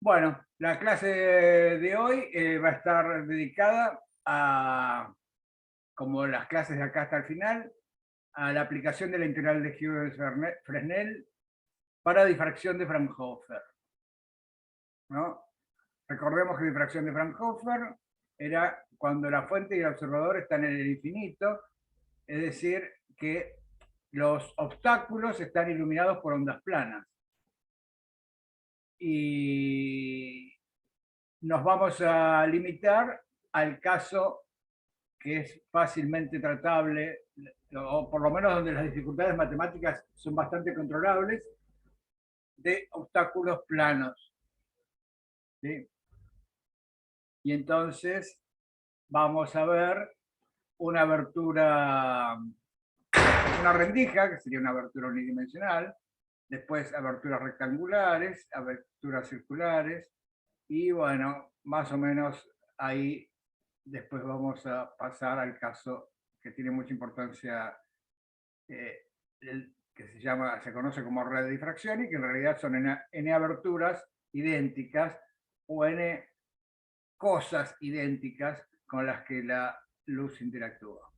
Bueno, la clase de hoy va a estar dedicada a, como las clases de acá hasta el final, a la aplicación de la integral de Hughes-Fresnel para difracción de Fraunhofer, ¿no? Recordemos que difracción de Fraunhofer era cuando la fuente y el observador están en el infinito, es decir, que los obstáculos están iluminados por ondas planas. Y nos vamos a limitar al caso que es fácilmente tratable, o por lo menos donde las dificultades matemáticas son bastante controlables, de obstáculos planos. ¿Sí? Y entonces vamos a ver una abertura, una rendija, que sería una abertura unidimensional, después aberturas rectangulares, aberturas circulares, y bueno, más o menos ahí después vamos a pasar al caso que tiene mucha importancia, que se conoce como red de difracción y que en realidad son n aberturas idénticas o n cosas idénticas con las que la luz interactúa.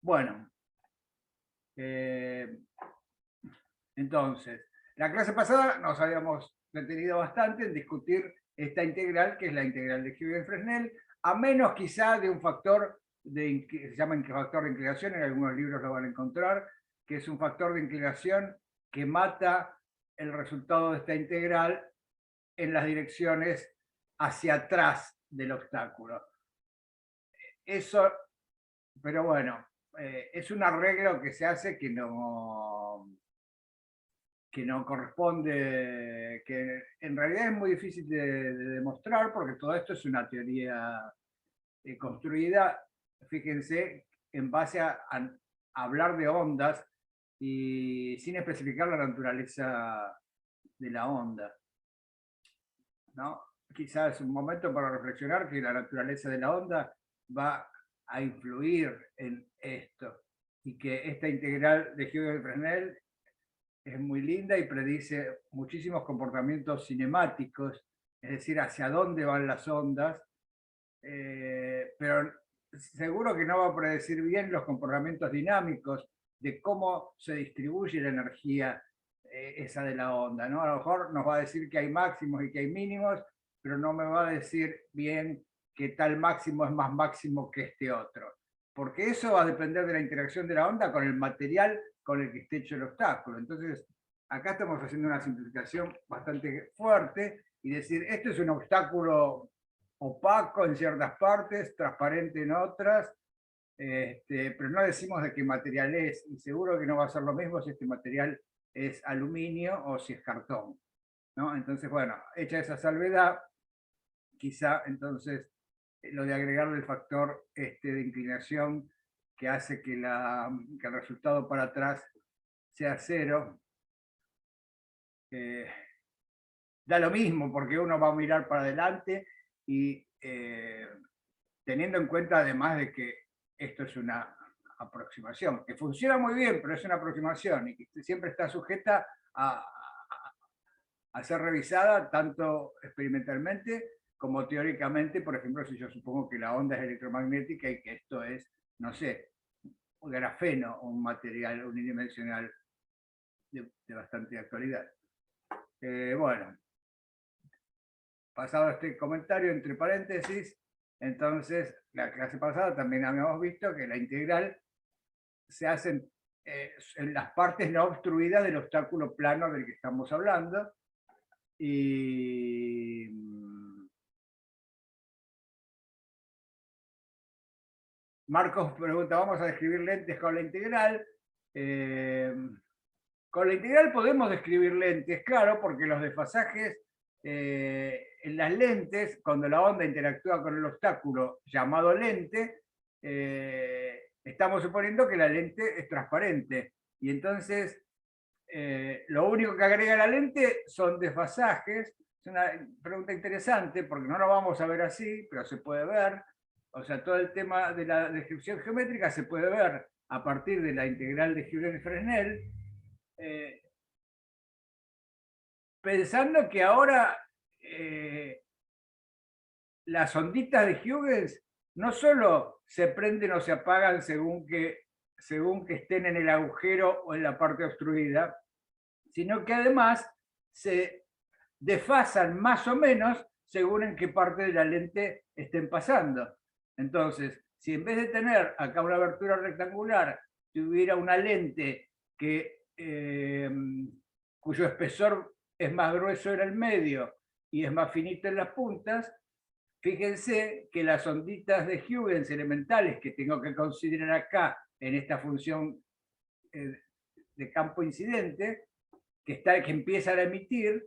Bueno, entonces, la clase pasada nos habíamos detenido bastante en discutir esta integral, que es la integral de Hughes-Fresnel, a menos quizá de un factor que se llama factor de inclinación, en algunos libros lo van a encontrar, que es un factor de inclinación que mata el resultado de esta integral en las direcciones hacia atrás del obstáculo. Eso, pero bueno, es un arreglo que se hace que no corresponde, que en realidad es muy difícil de demostrar porque todo esto es una teoría construida, fíjense, en base a hablar de ondas y sin especificar la naturaleza de la onda, ¿no? Quizás es un momento para reflexionar que la naturaleza de la onda va a influir en esto y que esta integral de Hughes-Fresnel es muy linda y predice muchísimos comportamientos cinemáticos, es decir, hacia dónde van las ondas, pero seguro que no va a predecir bien los comportamientos dinámicos de cómo se distribuye la energía esa de la onda, ¿no? A lo mejor nos va a decir que hay máximos y que hay mínimos, pero no me va a decir bien que tal máximo es más máximo que este otro, porque eso va a depender de la interacción de la onda con el material con el que esté hecho el obstáculo. Entonces, acá estamos haciendo una simplificación bastante fuerte y decir, esto es un obstáculo opaco en ciertas partes, transparente en otras, pero no decimos de qué material es, y seguro que no va a ser lo mismo si este material es aluminio o si es cartón, ¿no? Entonces, bueno, hecha esa salvedad, quizá entonces lo de agregarle el factor de inclinación que hace que el resultado para atrás sea cero, da lo mismo porque uno va a mirar para adelante y teniendo en cuenta además de que esto es una aproximación, que funciona muy bien, pero es una aproximación y que siempre está sujeta a ser revisada tanto experimentalmente como teóricamente. Por ejemplo, si yo supongo que la onda es electromagnética y que esto es, no sé, un grafeno, un material unidimensional de bastante actualidad. Bueno, pasado este comentario entre paréntesis, entonces la clase pasada también habíamos visto que la integral se hace en las partes no obstruidas del obstáculo plano del que estamos hablando. Y Marcos pregunta, ¿vamos a describir lentes con la integral? Con la integral podemos describir lentes, claro, porque los desfasajes en las lentes, cuando la onda interactúa con el obstáculo llamado lente, estamos suponiendo que la lente es transparente. Y entonces, lo único que agrega la lente son desfasajes. Es una pregunta interesante porque no lo vamos a ver así, pero se puede ver. O sea, todo el tema de la descripción geométrica se puede ver a partir de la integral de Hughes-Fresnel. pensando que ahora las onditas de Huygens no solo se prenden o se apagan según que estén en el agujero o en la parte obstruida, sino que además se desfasan más o menos según en qué parte de la lente estén pasando. Entonces, si en vez de tener acá una abertura rectangular, tuviera una lente cuyo espesor es más grueso en el medio y es más finito en las puntas, fíjense que las onditas de Huygens elementales que tengo que considerar acá en esta función de campo incidente, que empiezan a emitir,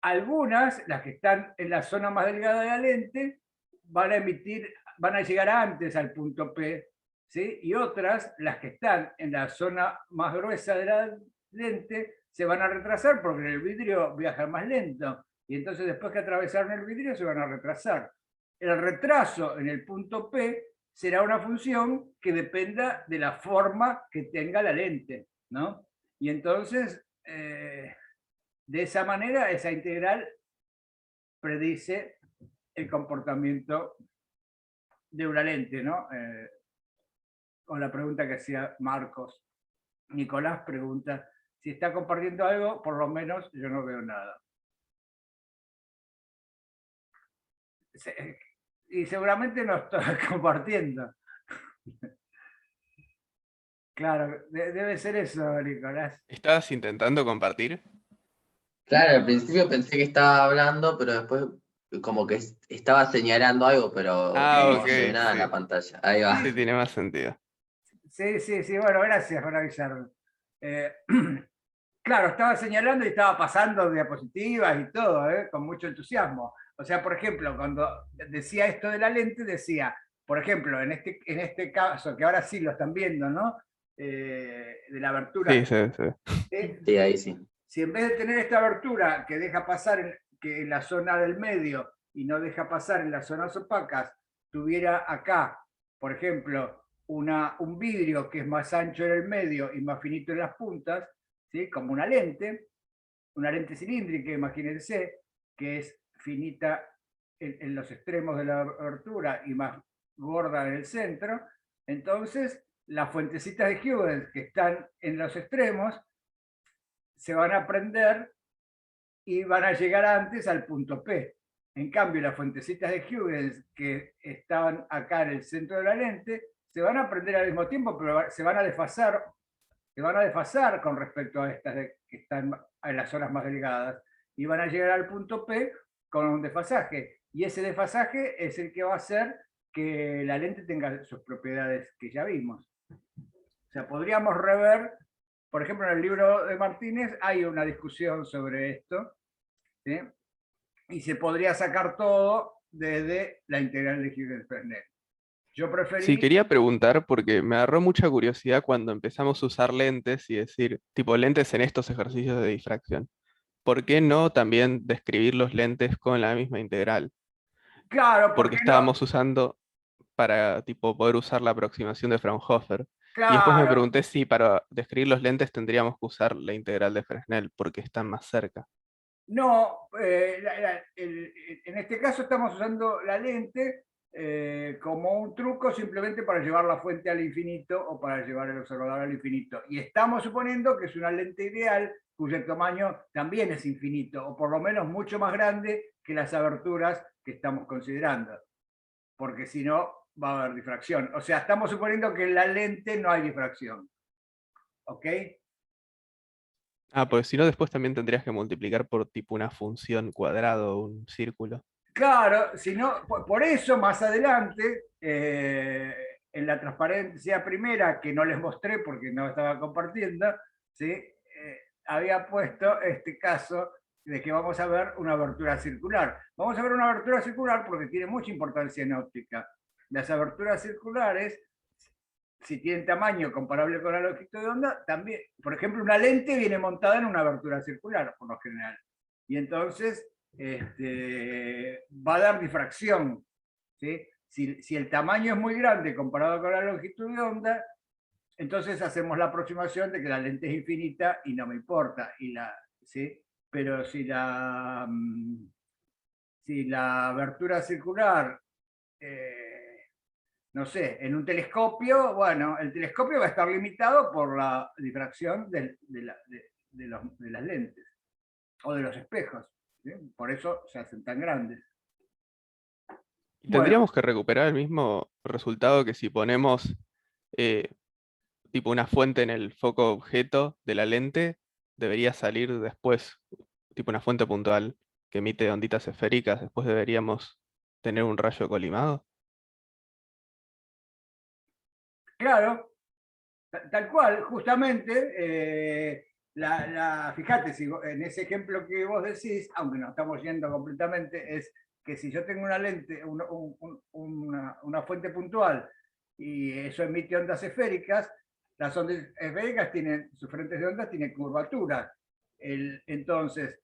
algunas, las que están en la zona más delgada de la lente, van a llegar antes al punto P, ¿sí? Y otras, las que están en la zona más gruesa de la lente, se van a retrasar porque en el vidrio viaja más lento. Y entonces después que atravesaron el vidrio se van a retrasar. El retraso en el punto P será una función que dependa de la forma que tenga la lente, ¿no? Y entonces, de esa manera, esa integral predice el comportamiento de una lente, ¿no? Con la pregunta que hacía Marcos. Nicolás pregunta, si está compartiendo algo, por lo menos yo no veo nada. Y seguramente no estoy compartiendo. Claro, debe ser eso, Nicolás. ¿Estabas intentando compartir? Claro, al principio pensé que estaba hablando, pero después como que estaba señalando algo, pero no Ok, se ve nada en sí. la pantalla. Ahí va. Sí, tiene más sentido. Sí, bueno, gracias por avisarme. Claro, estaba señalando y estaba pasando diapositivas y todo, con mucho entusiasmo. O sea, por ejemplo, cuando decía esto de la lente, decía, por ejemplo, en este caso, que ahora sí lo están viendo, ¿no? De la abertura. Sí, sí. Sí, ahí sí. Si en vez de tener esta abertura que deja pasar en la zona del medio y no deja pasar en las zonas opacas, tuviera acá, por ejemplo, un vidrio que es más ancho en el medio y más finito en las puntas, ¿sí? Como una lente cilíndrica, imagínense, que es finita en los extremos de la abertura y más gorda en el centro. Entonces, las fuentecitas de Huygens que están en los extremos se van a prender y van a llegar antes al punto P. En cambio, las fuentecitas de Huygens que estaban acá en el centro de la lente se van a prender al mismo tiempo, pero se van a desfasar con respecto a estas que están en las zonas más delgadas y van a llegar al punto P con un desfasaje. Y ese desfasaje es el que va a hacer que la lente tenga sus propiedades que ya vimos. O sea, podríamos rever, por ejemplo, en el libro de Martínez hay una discusión sobre esto, ¿sí? Y se podría sacar todo desde la integral de Huygens-Fresnel. Yo preferí... Sí, quería preguntar porque me agarró mucha curiosidad cuando empezamos a usar lentes y decir, tipo lentes en estos ejercicios de difracción. ¿Por qué no también describir los lentes con la misma integral? Claro, Porque porque no... estábamos usando para tipo poder usar la aproximación de Fraunhofer. Y después me Claro, pregunté si para describir los lentes tendríamos que usar la integral de Fresnel porque están más cerca. no, en este caso estamos usando la lente como un truco simplemente para llevar la fuente al infinito o para llevar el observador al infinito. Y estamos suponiendo que es una lente ideal cuyo tamaño también es infinito, o por lo menos mucho más grande que las aberturas que estamos considerando, porque si no va a haber difracción. O sea, estamos suponiendo que en la lente no hay difracción. ¿Ok? Ah, porque si no, después también tendrías que multiplicar por tipo una función cuadrado o un círculo. Claro, si no, por eso más adelante, en la transparencia primera, que no les mostré porque no estaba compartiendo, ¿sí? Había puesto este caso de que vamos a ver una abertura circular. Vamos a ver una abertura circular porque tiene mucha importancia en óptica. Las aberturas circulares, si tienen tamaño comparable con la longitud de onda, también, por ejemplo, una lente viene montada en una abertura circular, por lo general. Y entonces va a dar difracción. ¿Sí? Si el tamaño es muy grande comparado con la longitud de onda, entonces hacemos la aproximación de que la lente es infinita y no me importa. ¿Sí? Pero si la abertura circular, no sé, en un telescopio, bueno, el telescopio va a estar limitado por la difracción de las lentes o de los espejos. ¿Sí? Por eso se hacen tan grandes. Y Bueno, tendríamos que recuperar el mismo resultado que si ponemos tipo una fuente en el foco objeto de la lente, debería salir después, tipo una fuente puntual que emite onditas esféricas, después deberíamos tener un rayo colimado. claro, tal cual, justamente, fíjate, si en ese ejemplo que vos decís, aunque nos estamos yendo completamente, es que si yo tengo una lente, una fuente puntual, y eso emite ondas esféricas, las ondas esféricas tienen, sus frentes de ondas tienen curvatura. Entonces,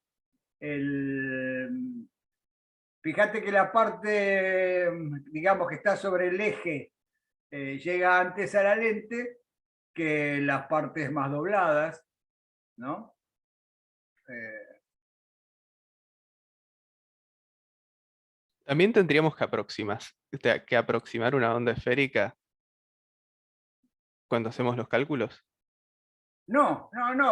fíjate que la parte, digamos, que está sobre el eje, llega antes a la lente que las partes más dobladas, ¿no? También tendríamos que aproximar una onda esférica cuando hacemos los cálculos. No,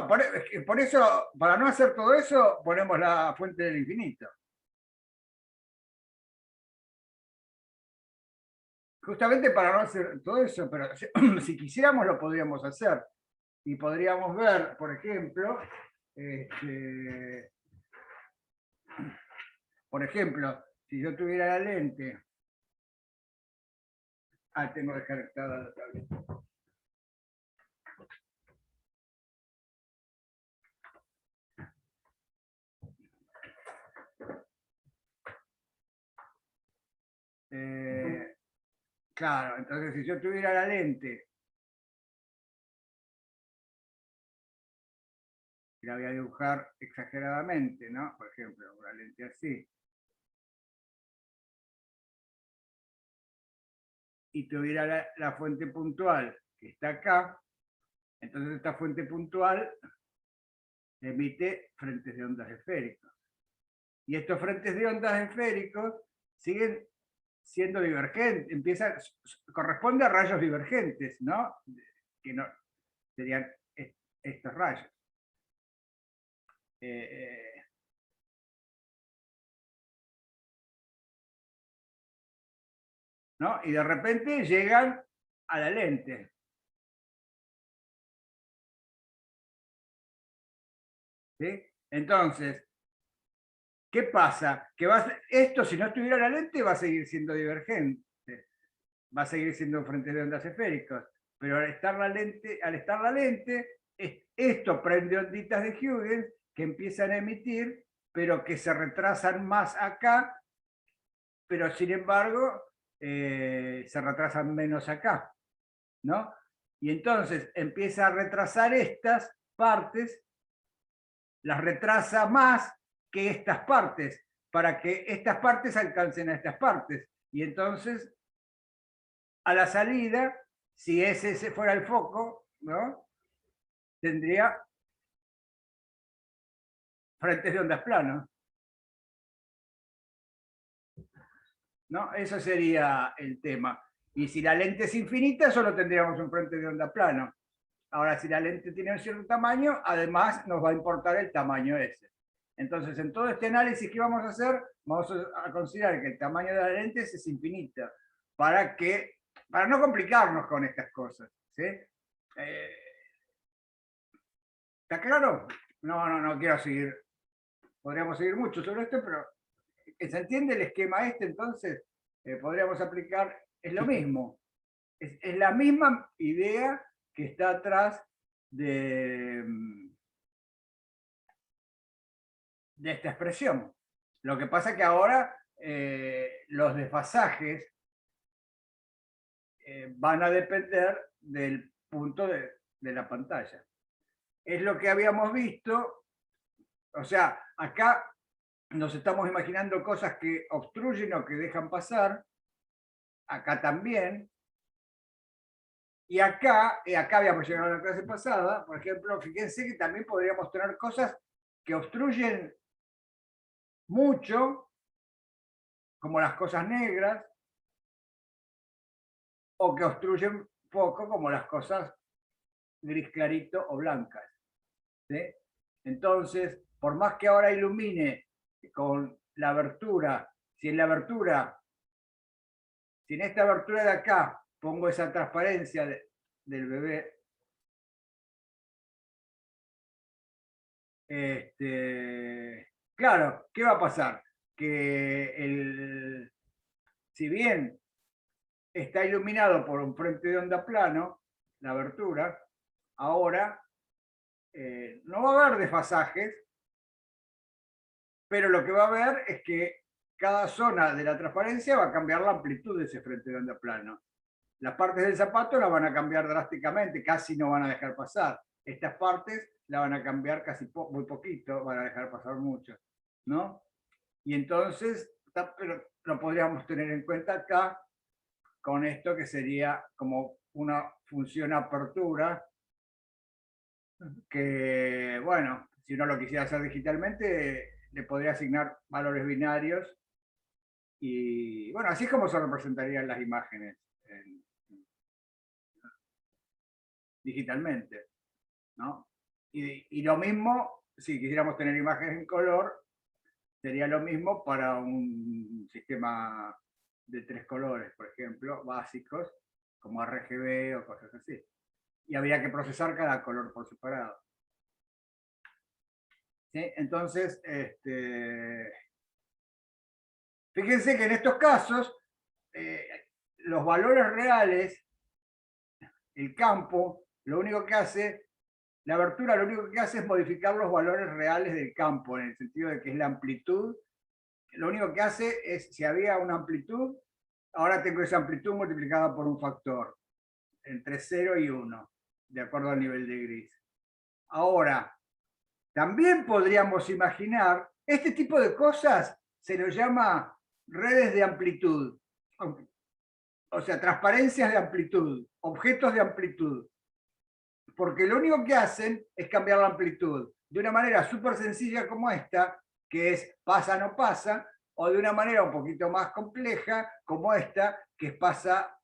por eso, para no hacer todo eso, ponemos la fuente del infinito. Justamente para no hacer todo eso, pero si quisiéramos lo podríamos hacer. Y podríamos ver, por ejemplo, si yo tuviera la lente, tengo desconectada la tableta. Claro, entonces si yo tuviera la lente, y la voy a dibujar exageradamente, ¿no? Por ejemplo, una lente así. Y tuviera la fuente puntual que está acá, entonces esta fuente puntual emite frentes de ondas esféricos. Y estos frentes de ondas esféricos siguen siendo divergentes, corresponde a rayos divergentes, ¿no? Que no serían estos rayos. ¿No? Y de repente llegan a la lente. ¿Sí? Entonces, ¿qué pasa? Que esto, si no estuviera la lente, va a seguir siendo divergente. Va a seguir siendo frente de ondas esféricos. Pero al estar la lente, esto prende onditas de Huygens que empiezan a emitir, pero que se retrasan más acá, pero sin embargo se retrasan menos acá, ¿no? Y entonces empieza a retrasar estas partes, las retrasa más que estas partes, para que estas partes alcancen a estas partes. Y entonces, a la salida, si ese fuera el foco, ¿no? Tendría frentes de ondas planas. ¿No? Eso sería el tema. Y si la lente es infinita, solo tendríamos un frente de onda plano. Ahora, si la lente tiene un cierto tamaño, además nos va a importar el tamaño ese. Entonces, en todo este análisis que vamos a hacer, vamos a considerar que el tamaño de la lente es infinito, para no complicarnos con estas cosas. ¿Sí? ¿Está claro? No quiero seguir. Podríamos seguir mucho sobre esto, pero ¿se entiende el esquema este? Entonces, podríamos aplicar, es lo mismo. Es la misma idea que está atrás de esta expresión. Lo que pasa es que ahora los desfasajes van a depender del punto de la pantalla. Es lo que habíamos visto, o sea, acá nos estamos imaginando cosas que obstruyen o que dejan pasar, acá también, Y acá habíamos llegado a la clase pasada, por ejemplo, fíjense que también podríamos tener cosas que obstruyen mucho, como las cosas negras, o que obstruyen poco, como las cosas gris clarito o blancas. ¿Sí? Entonces, por más que ahora ilumine con la abertura, si en esta abertura de acá pongo esa transparencia del bebé, claro, ¿qué va a pasar? Que si bien está iluminado por un frente de onda plano, la abertura, ahora no va a haber desfasajes, pero lo que va a haber es que cada zona de la transparencia va a cambiar la amplitud de ese frente de onda plano. Las partes del zapato las van a cambiar drásticamente, casi no van a dejar pasar. Estas partes la van a cambiar casi muy poquito, van a dejar pasar mucho, ¿no? Y entonces, pero lo podríamos tener en cuenta acá con esto que sería como una función apertura que, bueno, si uno lo quisiera hacer digitalmente, le podría asignar valores binarios y, bueno, así es como se representarían las imágenes digitalmente, ¿no? Y lo mismo, si quisiéramos tener imágenes en color, sería lo mismo para un sistema de 3 colores, por ejemplo, básicos, como RGB o cosas así. Y habría que procesar cada color por separado. ¿Sí? Entonces, fíjense que en estos casos, los valores reales, el campo, lo único que hace, la abertura lo único que hace es modificar los valores reales del campo, en el sentido de que es la amplitud. Lo único que hace es, si había una amplitud, ahora tengo esa amplitud multiplicada por un factor, entre 0 y 1, de acuerdo al nivel de gris. Ahora, también podríamos imaginar, este tipo de cosas se lo llama redes de amplitud, o sea, transparencias de amplitud, objetos de amplitud, porque lo único que hacen es cambiar la amplitud de una manera súper sencilla como esta, que es pasa, no pasa, o de una manera un poquito más compleja como esta, que es pasa,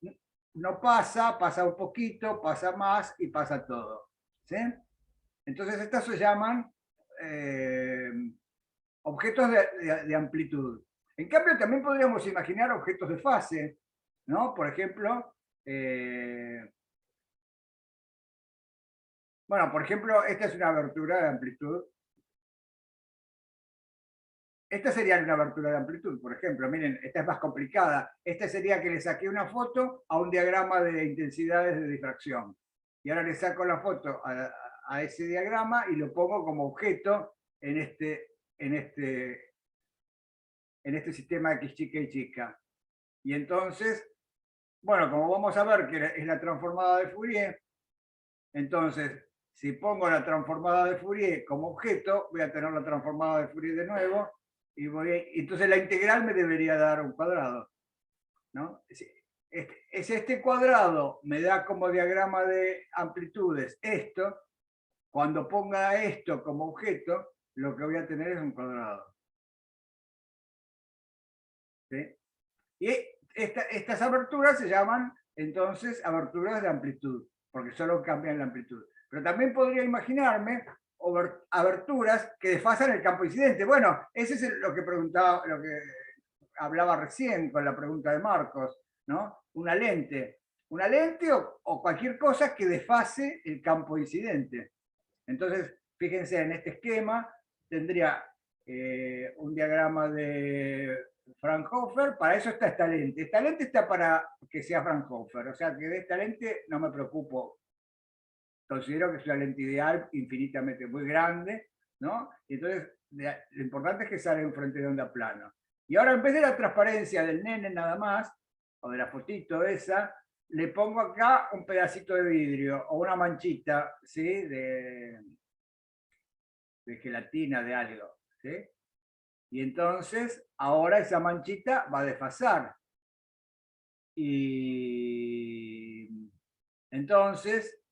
no pasa, pasa un poquito, pasa más y pasa todo. ¿Sí? Entonces estas se llaman objetos de amplitud. En cambio, también podríamos imaginar objetos de fase, ¿no? Por ejemplo, bueno, por ejemplo, esta es una abertura de amplitud. Esta sería una abertura de amplitud, por ejemplo. Miren, esta es más complicada. Esta sería que le saqué una foto a un diagrama de intensidades de difracción. Y ahora le saco la foto a ese diagrama y lo pongo como objeto en este sistema X chica y chica. Y entonces, bueno, como vamos a ver que es la transformada de Fourier, entonces, si pongo la transformada de Fourier como objeto, voy a tener la transformada de Fourier de nuevo, y entonces la integral me debería dar un cuadrado, ¿no? Este cuadrado me da como diagrama de amplitudes esto. Cuando ponga esto como objeto, lo que voy a tener es un cuadrado. ¿Sí? Y estas aberturas se llaman entonces aberturas de amplitud, porque solo cambian la amplitud. Pero también podría imaginarme aberturas que desfasan el campo incidente. Bueno, ese es lo que preguntaba, lo que hablaba recién con la pregunta de Marcos, ¿no? Una lente o cualquier cosa que desfase el campo incidente. Entonces, fíjense, en este esquema tendría un diagrama de Fraunhofer, para eso está esta lente. Esta lente está para que sea Fraunhofer, o sea que de esta lente no me preocupo. Considero que es una lente ideal, infinitamente muy grande, ¿no? Y entonces, lo importante es que sale un frente de onda plano. Y ahora, en vez de la transparencia del nene nada más, o de la fotito esa, le pongo acá un pedacito de vidrio, o una manchita, ¿sí? De gelatina, de algo, ¿sí? Y entonces, ahora esa manchita va a desfasar. Y Entonces,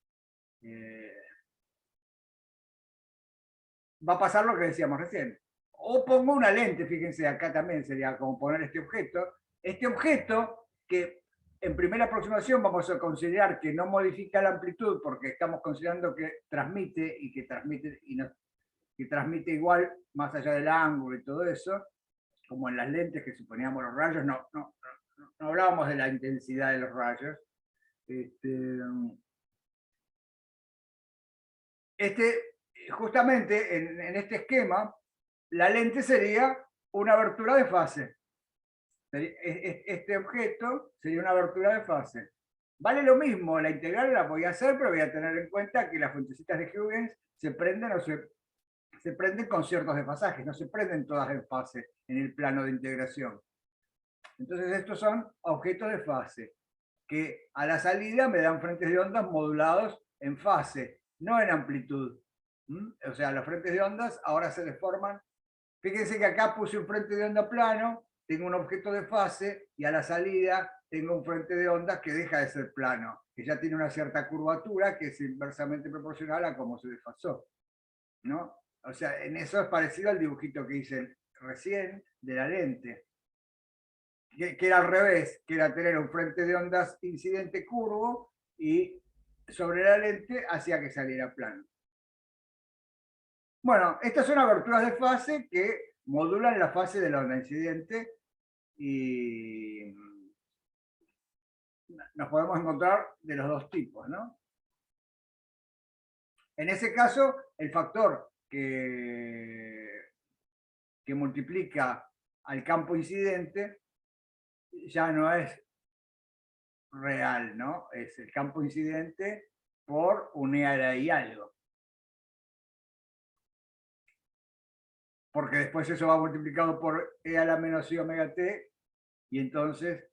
va a pasar lo que decíamos recién. O pongo una lente, fíjense, acá también sería como poner este objeto. Este objeto que en primera aproximación vamos a considerar que no modifica la amplitud porque estamos considerando que transmite y que transmite igual más allá del ángulo y todo eso, como en las lentes que suponíamos los rayos, no hablábamos de la intensidad de los rayos. Justamente en este esquema, la lente sería una abertura de fase. Este objeto sería una abertura de fase. Vale lo mismo, la integral la voy a hacer, pero voy a tener en cuenta que las fuentecitas de Huygens se prenden se prenden con ciertos desfasajes, no se prenden todas en fase en el plano de integración. Entonces estos son objetos de fase, que a la salida me dan frentes de ondas modulados en fase, no en amplitud. O sea, los frentes de ondas ahora se deforman. Fíjense que acá puse un frente de onda plano, tengo un objeto de fase, y a la salida tengo un frente de ondas que deja de ser plano, que ya tiene una cierta curvatura que es inversamente proporcional a cómo se desfasó, ¿no? O sea, en eso es parecido al dibujito que hice recién de la lente, que era al revés, que era tener un frente de ondas incidente curvo y sobre la lente hacía que saliera plano. Bueno, estas son aberturas de fase que modulan la fase de la onda incidente y nos podemos encontrar de los dos tipos, ¿no? En ese caso, el factor que multiplica al campo incidente ya no es real, ¿no? Es el campo incidente por un E a la I algo. Porque después eso va multiplicado por E a la menos I omega t, y entonces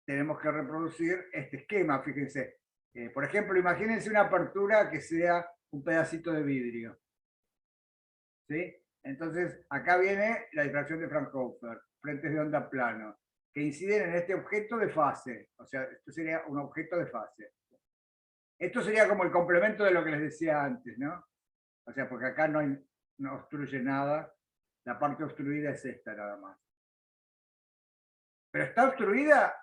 tenemos que reproducir este esquema, fíjense. Por ejemplo, imagínense una apertura que sea un pedacito de vidrio. ¿Sí? Entonces, acá viene la difracción de Fraunhofer, frentes de onda plano, que inciden en este objeto de fase. O sea, esto sería un objeto de fase. Esto sería como el complemento de lo que les decía antes, ¿no? O sea, porque acá no obstruye nada. La parte obstruida es esta nada más. Pero está obstruida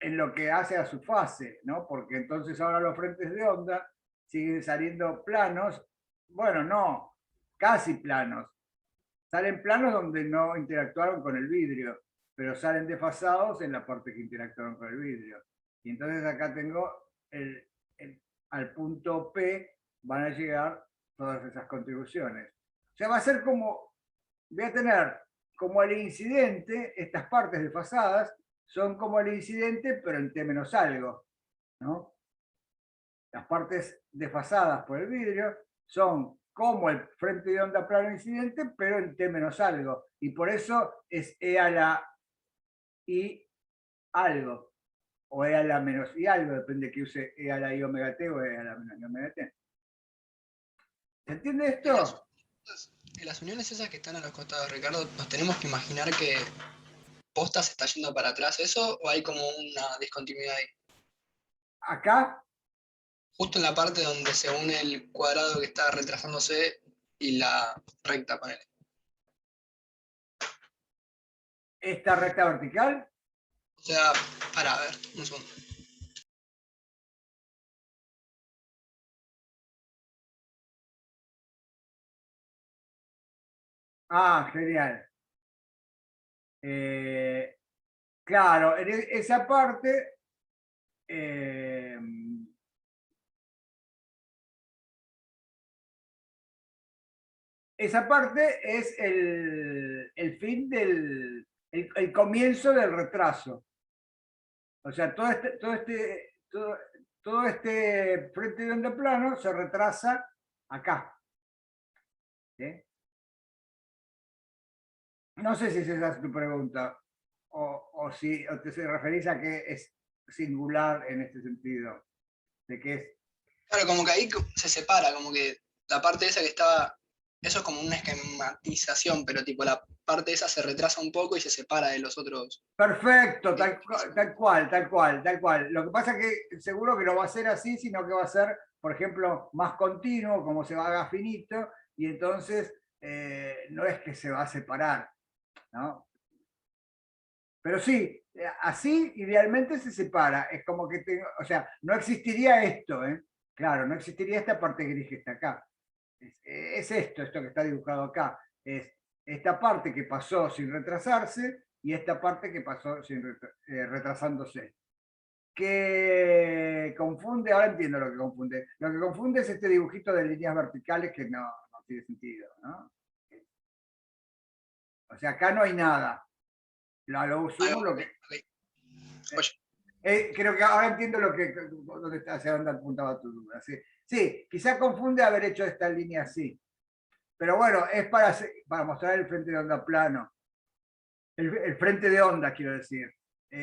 en lo que hace a su fase, ¿no? Porque entonces ahora los frentes de onda siguen saliendo planos. Bueno, no, casi planos. Salen planos donde no interactuaron con el vidrio, pero salen desfasados en la parte que interactuaron con el vidrio. Y entonces acá tengo al punto P van a llegar todas esas contribuciones. O sea, va a ser como, voy a tener como el incidente, estas partes desfasadas son como el incidente, pero en T menos algo, ¿no? Las partes desfasadas por el vidrio son como el frente de onda plano incidente, pero en T menos algo. Y por eso es E a la I algo, o E a la menos I algo, depende que use E a la I omega t o E a la menos I omega t. ¿Se entiende esto? En las uniones esas que están a los costados, Ricardo, ¿nos tenemos que imaginar que posta se está yendo para atrás eso, o hay como una discontinuidad ahí? Acá, Justo en la parte donde se une el cuadrado que está retrasándose y la recta, ponele. esta recta vertical, O sea, para ver, un segundo. genial. Claro, en esa parte esa parte es el fin el comienzo del retraso. O sea, todo este frente de onda plano se retrasa acá. ¿Sí? No sé si esa es tu pregunta, o si te referís a que es singular en este sentido, de que es... Claro, como que ahí se separa, como que la parte esa que estaba Eso es como una esquematización, pero tipo la parte esa se retrasa un poco y se separa de los otros. Perfecto, tal cual, tal cual, tal cual. Lo que pasa es que seguro que no va a ser así, sino que va a ser, por ejemplo, más continuo, como se va a haga finito, y entonces no es que se va a separar, ¿no? Pero sí, así idealmente se separa. Es como que tengo, o sea, no existiría esto, ¿eh? Claro, no existiría esta parte gris que está acá. Es esto que está dibujado acá. Es esta parte que pasó sin retrasarse y esta parte que pasó sin retrasándose. ¿Qué confunde? Ahora entiendo lo que confunde. Lo que confunde es este dibujito de líneas verticales que no tiene sentido, ¿no? O sea, acá no hay nada. Lo sumo lo que... Oye, creo que ahora entiendo hacia dónde apuntaba tu duda. Sí, sí, quizá confunde haber hecho esta línea así. Pero bueno, es para mostrar el frente de onda plano. El frente de onda, quiero decir.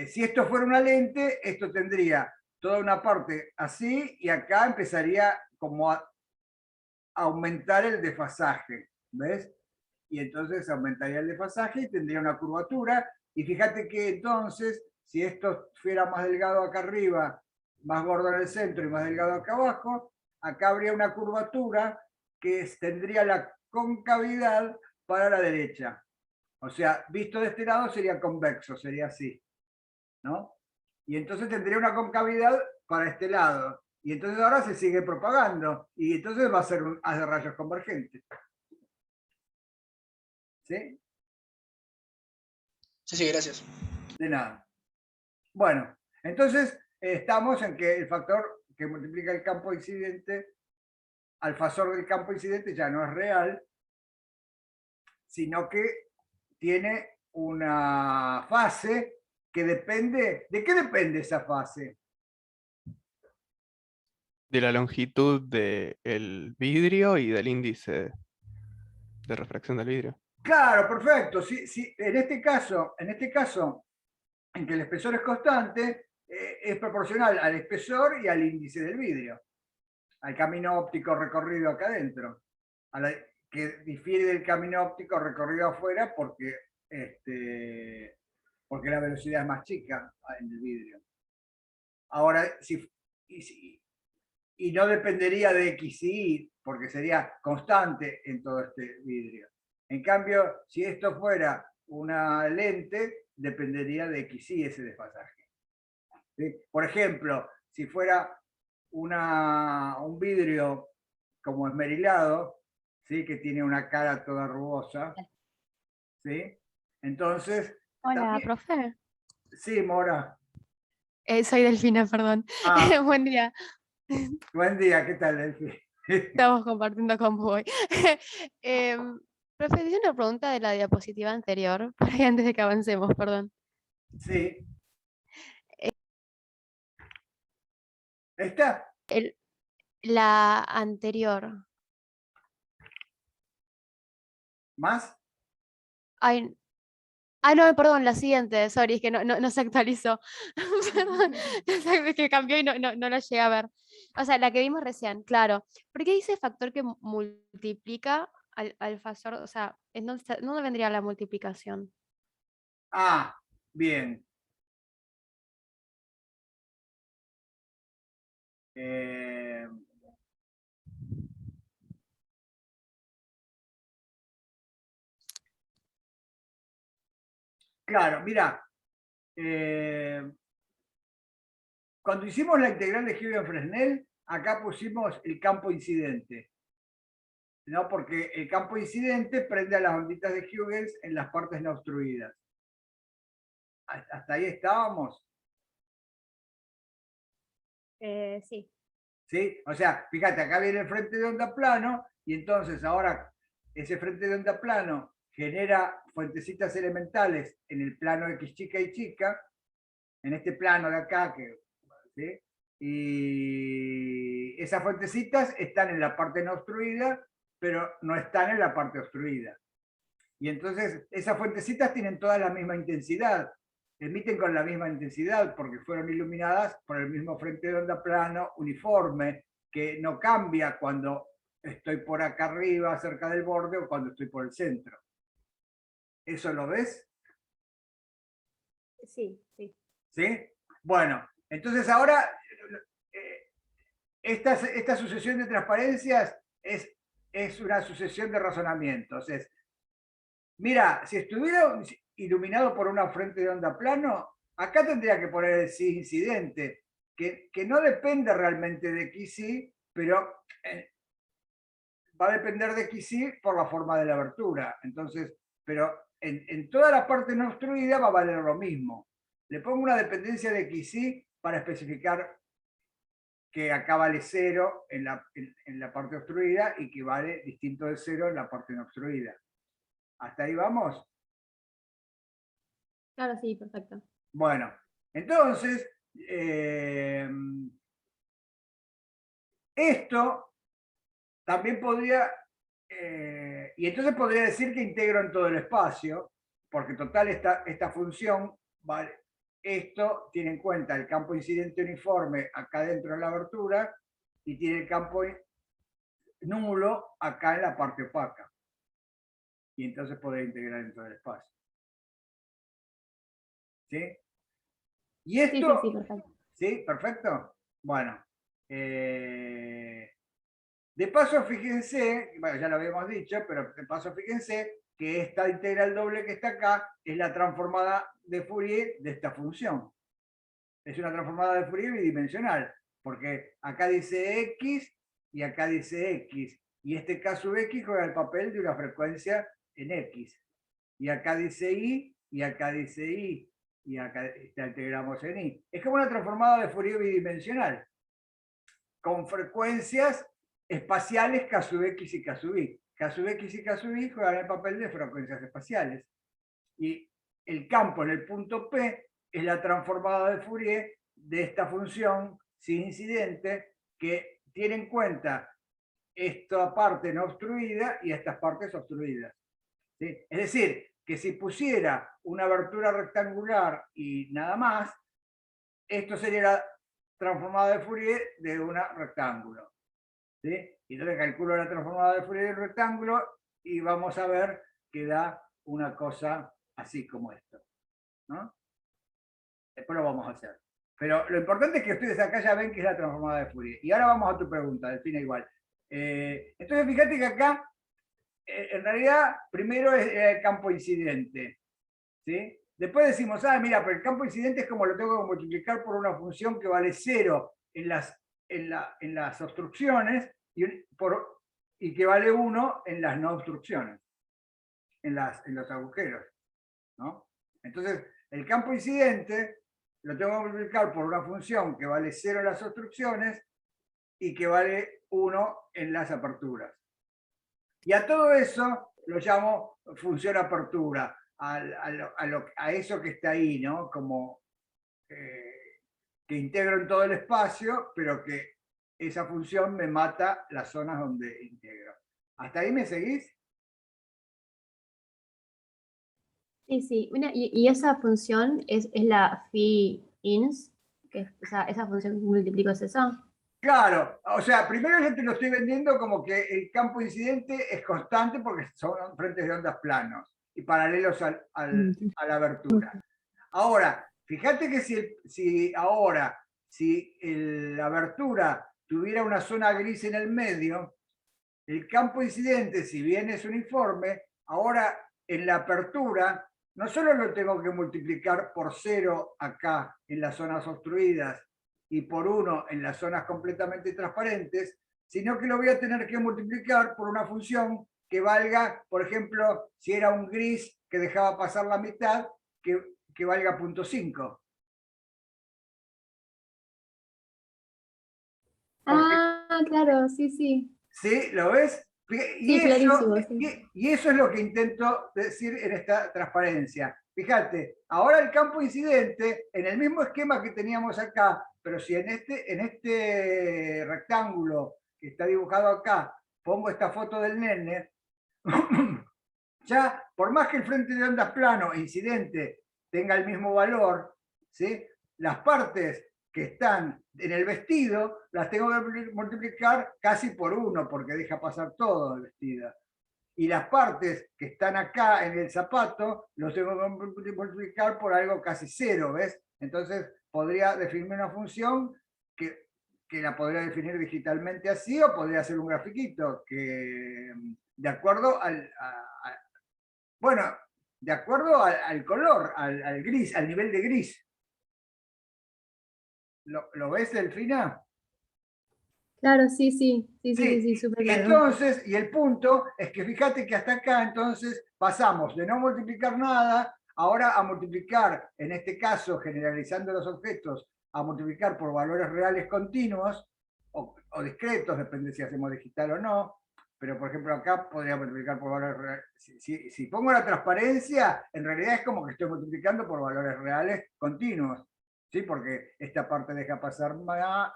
Si esto fuera una lente, esto tendría toda una parte así y acá empezaría como a aumentar el desfasaje. ¿Ves? Y entonces aumentaría el desfasaje y tendría una curvatura. Y fíjate que entonces, si esto fuera más delgado acá arriba, más gordo en el centro y más delgado acá abajo, acá habría una curvatura que tendría la concavidad para la derecha. O sea, visto de este lado sería convexo, sería así, ¿no? Y entonces tendría una concavidad para este lado. Y entonces ahora se sigue propagando. Y entonces va a ser un haz de rayos convergente. ¿Sí? sí, gracias. De nada. Bueno, entonces estamos en que el factor que multiplica el campo incidente al fasor del campo incidente ya no es real, sino que tiene una fase que depende... ¿De qué depende esa fase? De la longitud del vidrio y del índice de refracción del vidrio. Claro, perfecto. Sí, sí, en este caso, en que el espesor es constante, es proporcional al espesor y al índice del vidrio, al camino óptico recorrido acá adentro, que difiere del camino óptico recorrido afuera porque, porque la velocidad es más chica en el vidrio. Ahora, y no dependería de X y Y, porque sería constante en todo este vidrio. En cambio, si esto fuera una lente, dependería de X y ese desfasaje. ¿Sí? Por ejemplo, si fuera un vidrio como esmerilado, ¿sí? Que tiene una cara toda rugosa, ¿sí? Entonces, Hola, también, profe. sí, Mora. Soy Delfina, perdón. Ah, Buen día. buen día, ¿qué tal, Delphi? Estamos compartiendo con hoy. Profe, hice una pregunta de la diapositiva anterior, para que antes de que avancemos, perdón. Sí. ¿Está? La anterior. ¿Más? Ay, no, perdón, la siguiente, sorry, es que no se actualizó. Perdón, es que cambió y no la llegué a ver. O sea, la que vimos recién, claro. ¿Por qué dice factor que multiplica al fasor? O sea, ¿dónde vendría la multiplicación? Ah, bien. Eh, claro, mira, cuando hicimos la integral de Huygens-Fresnel, acá pusimos el campo incidente, ¿no? Porque el campo incidente prende a las onditas de Huygens en las partes no obstruidas. ¿Hasta ahí estábamos? Sí. ¿Sí? O sea, fíjate, acá viene el frente de onda plano y entonces ahora ese frente de onda plano genera fuentecitas elementales en el plano X chica y chica, en este plano de acá, ¿sí? Y esas fuentecitas están en la parte no obstruida, pero no están en la parte obstruida. Y entonces esas fuentecitas tienen toda la misma intensidad, emiten con la misma intensidad porque fueron iluminadas por el mismo frente de onda plano uniforme, que no cambia cuando estoy por acá arriba, cerca del borde, o cuando estoy por el centro. ¿Eso lo ves? Sí, sí. ¿Sí? Bueno, entonces ahora esta sucesión de transparencias es una sucesión de razonamientos. Mira, si estuviera iluminado por una frente de onda plano, acá tendría que poner el sí incidente, que no depende realmente de XY, pero va a depender de XY por la forma de la abertura. Entonces, pero en toda la parte no obstruida va a valer lo mismo. Le pongo una dependencia de XY para especificar que acá vale 0 en la parte obstruida y que vale distinto de 0 en la parte no obstruida. ¿Hasta ahí vamos? Claro, sí, perfecto. Bueno, entonces, esto también podría, y entonces podría decir que integro en todo el espacio, porque total esta función, vale, esto tiene en cuenta el campo incidente uniforme acá dentro de la abertura y tiene el campo nulo acá en la parte opaca. Y entonces podría integrar en todo el espacio. ¿Sí? Y esto... Sí, perfecto. ¿Sí? ¿Perfecto? Bueno. De paso, fíjense, bueno, ya lo habíamos dicho, pero de paso fíjense que esta integral doble que está acá es la transformada de Fourier de esta función. Es una transformada de Fourier bidimensional, porque acá dice X y acá dice X. Y este K sub X juega el papel de una frecuencia en X. Y acá dice Y y acá dice Y. Y acá la integramos en Y. Es como una transformada de Fourier bidimensional, con frecuencias espaciales K sub X y K sub Y. K sub X y K sub Y juegan el papel de frecuencias espaciales. Y el campo en el punto P es la transformada de Fourier de esta función sin incidente que tiene en cuenta esta parte no obstruida y estas partes obstruidas. ¿Sí? Es decir, que si pusiera una abertura rectangular y nada más, esto sería la transformada de Fourier de un rectángulo. ¿Sí? Y entonces calculo la transformada de Fourier de un rectángulo y vamos a ver que da una cosa así como esto. ¿No? Después lo vamos a hacer. Pero lo importante es que ustedes acá ya ven que es la transformada de Fourier. Y ahora vamos a tu pregunta, Delfina, igual. Entonces fíjate que acá, en realidad, primero es el campo incidente. ¿Sí? Después decimos, mira, pero el campo incidente es como lo tengo que multiplicar por una función que vale 0 en las obstrucciones y que vale 1 en las no obstrucciones, en los agujeros. ¿No? Entonces, el campo incidente lo tengo que multiplicar por una función que vale 0 en las obstrucciones y que vale 1 en las aperturas. Y a todo eso lo llamo función apertura, a eso que está ahí, ¿no? Como que integro en todo el espacio, pero que esa función me mata las zonas donde integro. ¿Hasta ahí me seguís? Sí. Y esa función es la phi ins, esa función que multiplico es esa. Claro, o sea, primero yo te lo estoy vendiendo como que el campo incidente es constante porque son frentes de ondas planos y paralelos a la abertura. Ahora, fíjate que si la abertura tuviera una zona gris en el medio, el campo incidente, si bien es uniforme, ahora en la apertura no solo lo tengo que multiplicar por 0 acá en las zonas obstruidas y por 1 en las zonas completamente transparentes, sino que lo voy a tener que multiplicar por una función que valga, por ejemplo, si era un gris que dejaba pasar la mitad, que valga 0.5. Claro, sí. ¿Sí? ¿Lo ves? Y, Sí, clarísimo, sí. y eso es lo que intento decir en esta transparencia. Fíjate, ahora el campo incidente, en el mismo esquema que teníamos acá, pero si en este rectángulo que está dibujado acá, pongo esta foto del nene, ya, por más que el frente de ondas plano e incidente tenga el mismo valor, ¿sí? Las partes que están en el vestido, las tengo que multiplicar casi por 1, porque deja pasar todo el vestido. Y las partes que están acá en el zapato, los tengo que multiplicar por algo casi 0, ¿ves? Entonces podría definir una función que la podría definir digitalmente así, o podría hacer un grafiquito que, de acuerdo bueno, de acuerdo al color, al gris, al nivel de gris. ¿Lo ves, Delfina? Claro, sí, súper claro. Entonces, y el punto es que fíjate que hasta acá entonces pasamos de no multiplicar nada, ahora a multiplicar, en este caso generalizando los objetos, a multiplicar por valores reales continuos o discretos, depende si hacemos digital o no, pero por ejemplo acá podría multiplicar por valores reales. Si pongo la transparencia, en realidad es como que estoy multiplicando por valores reales continuos. ¿Sí? Porque esta parte deja pasar menos,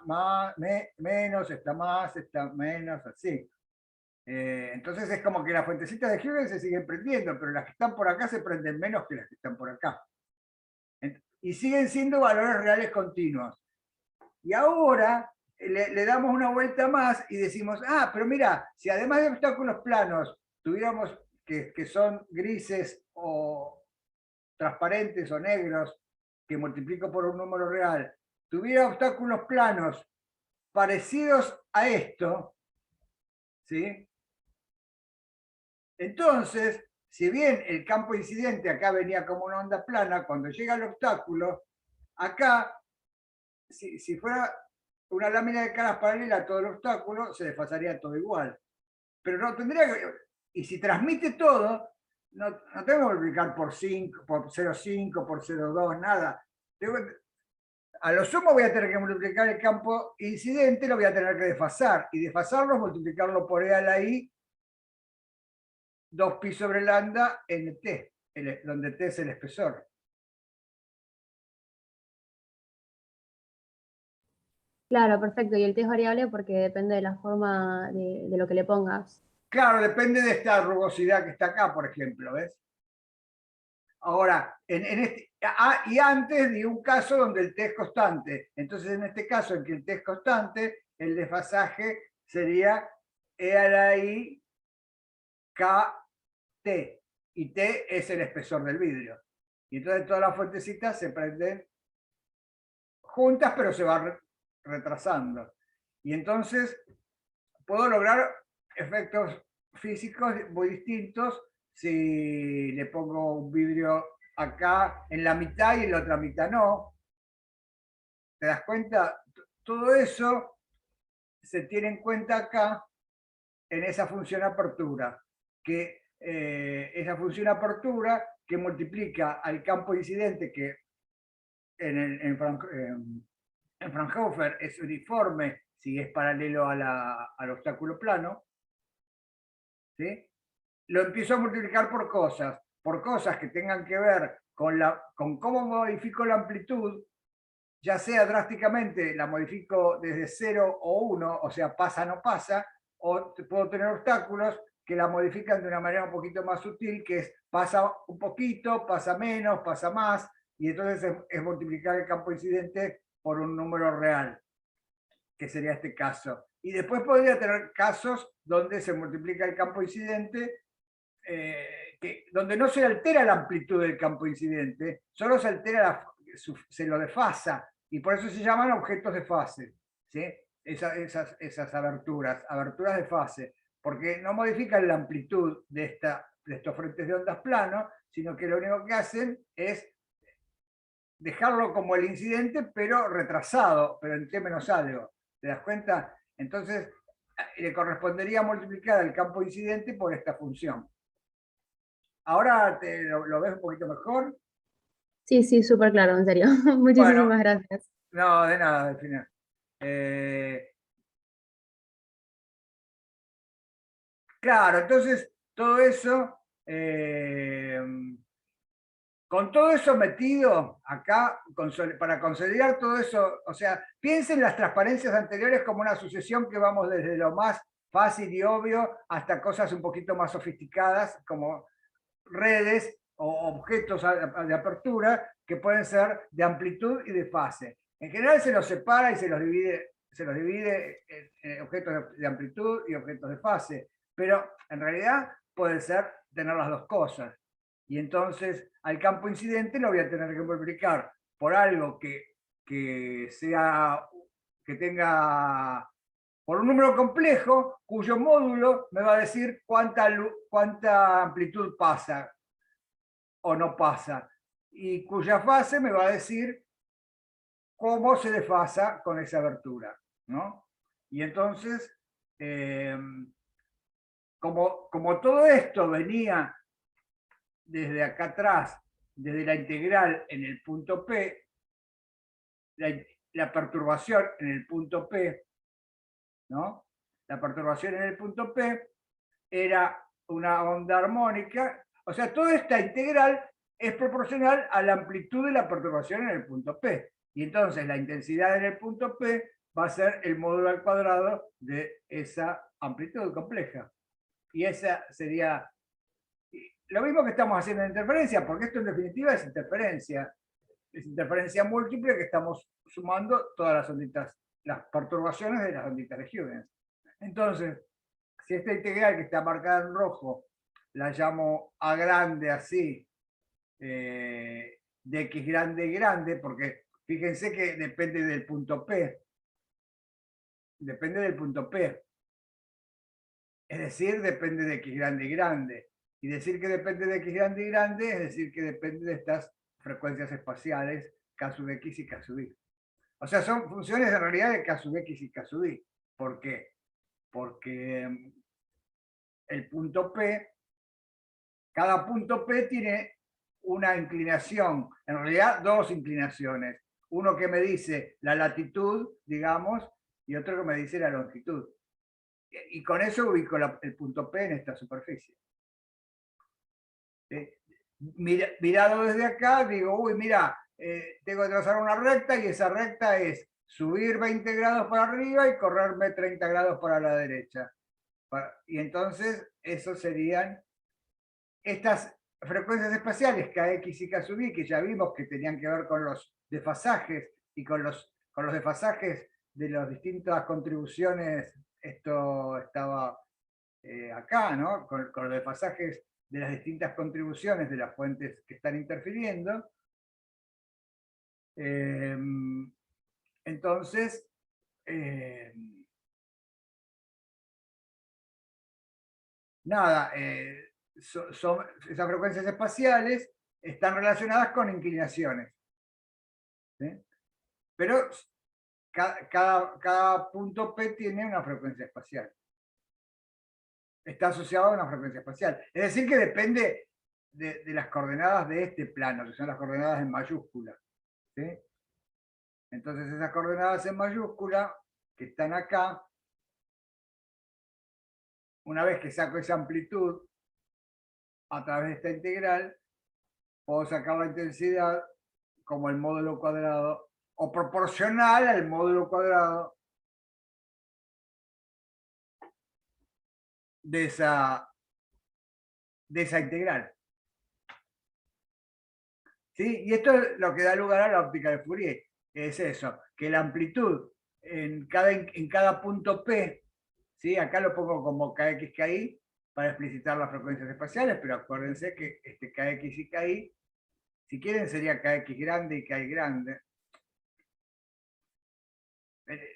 esta más, esta menos, así. Entonces es como que las fuentecitas de Huygens se siguen prendiendo, pero las que están por acá se prenden menos que las que están por acá. Y siguen siendo valores reales continuos. Y ahora le damos una vuelta más y decimos, pero mira, si además de obstáculos planos tuviéramos que son grises o transparentes o negros, que multiplico por un número real, tuviera obstáculos planos parecidos a esto, ¿sí? Entonces, si bien el campo incidente acá venía como una onda plana, cuando llega el obstáculo, acá, si fuera una lámina de caras paralela a todo el obstáculo, se desfasaría todo igual. Pero no tendría que... Y si transmite todo, no tengo que multiplicar por 5, por 0,5, por 0,2, nada. A lo sumo voy a tener que multiplicar el campo incidente, lo voy a tener que desfasar. Y desfasarlo, multiplicarlo por E a la I, 2pi sobre lambda en T, donde T es el espesor. Claro, perfecto. Y el T es variable porque depende de la forma de lo que le pongas. Claro, depende de esta rugosidad que está acá, por ejemplo, ¿ves? Ahora, y antes di un caso donde el T es constante. Entonces, en este caso, en que el T es constante, el desfasaje sería E a la I KT. Y T es el espesor del vidrio. Y entonces todas las fuentecitas se prenden juntas, pero se van retrasando. Y entonces puedo lograr efectos físicos muy distintos si le pongo un vidrio acá en la mitad y en la otra mitad no. ¿Te das cuenta? Todo eso se tiene en cuenta acá en esa función apertura, que esa función apertura que multiplica al campo incidente, que en Fraunhofer es uniforme si es paralelo al obstáculo plano, ¿sí? Lo empiezo a multiplicar por cosas que tengan que ver con cómo modifico la amplitud, ya sea drásticamente la modifico desde 0 o 1, o sea, pasa o no pasa, o puedo tener obstáculos que la modifican de una manera un poquito más sutil, que es pasa un poquito, pasa menos, pasa más, y entonces es multiplicar el campo incidente por un número real, que sería este caso. Y después podría tener casos donde se multiplica el campo incidente, donde no se altera la amplitud del campo incidente, solo se altera, se lo desfasa, y por eso se llaman objetos de fase, ¿sí? Esas aberturas de fase, porque no modifican la amplitud de estos frentes de ondas planos, sino que lo único que hacen es dejarlo como el incidente, pero retrasado, pero en T menos algo. ¿Te das cuenta? Entonces, le correspondería multiplicar el campo incidente por esta función. ¿Ahora lo ves un poquito mejor? Sí, súper claro, en serio. Muchísimas gracias. No, de nada, al final. Claro, entonces, todo eso, con todo eso metido acá, para consolidar todo eso, o sea, piensen las transparencias anteriores como una sucesión que vamos desde lo más fácil y obvio hasta cosas un poquito más sofisticadas, como redes o objetos de apertura que pueden ser de amplitud y de fase. En general se los separa y se los divide en objetos de amplitud y objetos de fase, pero en realidad puede ser tener las dos cosas. Y entonces al campo incidente lo voy a tener que multiplicar por algo que tenga, por un número complejo, cuyo módulo me va a decir cuánta amplitud pasa o no pasa, y cuya fase me va a decir cómo se desfasa con esa abertura, ¿no? Y entonces, como todo esto venía desde acá atrás, desde la integral en el punto P, la perturbación en el punto P, ¿no? La perturbación en el punto P era una onda armónica, o sea, toda esta integral es proporcional a la amplitud de la perturbación en el punto P. Y entonces la intensidad en el punto P va a ser el módulo al cuadrado de esa amplitud compleja. Y esa sería lo mismo que estamos haciendo en interferencia, porque esto en definitiva es interferencia múltiple, que estamos sumando todas las onditas, las perturbaciones de las onditas de Huygens. Entonces, si esta integral que está marcada en rojo la llamo A grande así, de X grande y grande, porque fíjense que depende del punto P. Depende del punto P. Es decir, depende de X grande y grande. Y decir que depende de X grande y grande es decir que depende de estas frecuencias espaciales K sub X y K sub Y. O sea, son funciones en realidad de K sub X y K sub Y. ¿Por qué? Porque el punto P, cada punto P tiene una inclinación, en realidad dos inclinaciones. Uno que me dice la latitud, digamos, y otro que me dice la longitud. Y con eso ubico el punto P en esta superficie. Mirado desde acá, digo, uy, mira, tengo que trazar una recta y esa recta es subir 20 grados para arriba y correrme 30 grados para la derecha. Y entonces, eso serían estas frecuencias espaciales, KX y K sub I, que ya vimos que tenían que ver con los desfasajes y con los desfasajes de las distintas contribuciones. Esto estaba acá, ¿no? Con los desfasajes de las distintas contribuciones de las fuentes que están interfiriendo. Entonces, nada, esas frecuencias espaciales están relacionadas con inclinaciones. ¿Sí? Pero cada punto P tiene una frecuencia espacial. Está asociado a una frecuencia espacial. Es decir, que depende de las coordenadas de este plano, que son las coordenadas en mayúscula. ¿Sí? Entonces esas coordenadas en mayúscula, que están acá, una vez que saco esa amplitud a través de esta integral, puedo sacar la intensidad como el módulo cuadrado, o proporcional al módulo cuadrado de esa integral. ¿Sí? Y esto es lo que da lugar a la óptica de Fourier. Es eso, que la amplitud en cada punto P, ¿sí? Acá lo pongo como KX, KI, para explicitar las frecuencias espaciales, pero acuérdense que este KX y KI, si quieren sería KX grande y KI grande.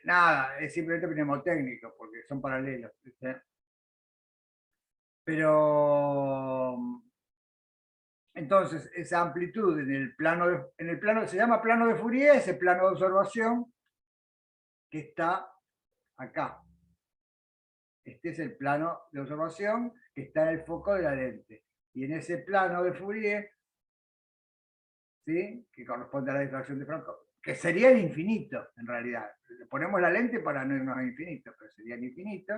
Nada, es simplemente mnemotécnico, porque son paralelos. ¿Sí? Pero entonces esa amplitud en el plano, se llama plano de Fourier, ese plano de observación que está acá. Este es el plano de observación que está en el foco de la lente. Y en ese plano de Fourier, ¿sí? Que corresponde a la difracción de Franco, que sería el infinito, en realidad. Le ponemos la lente para no irnos al infinito, pero sería el infinito.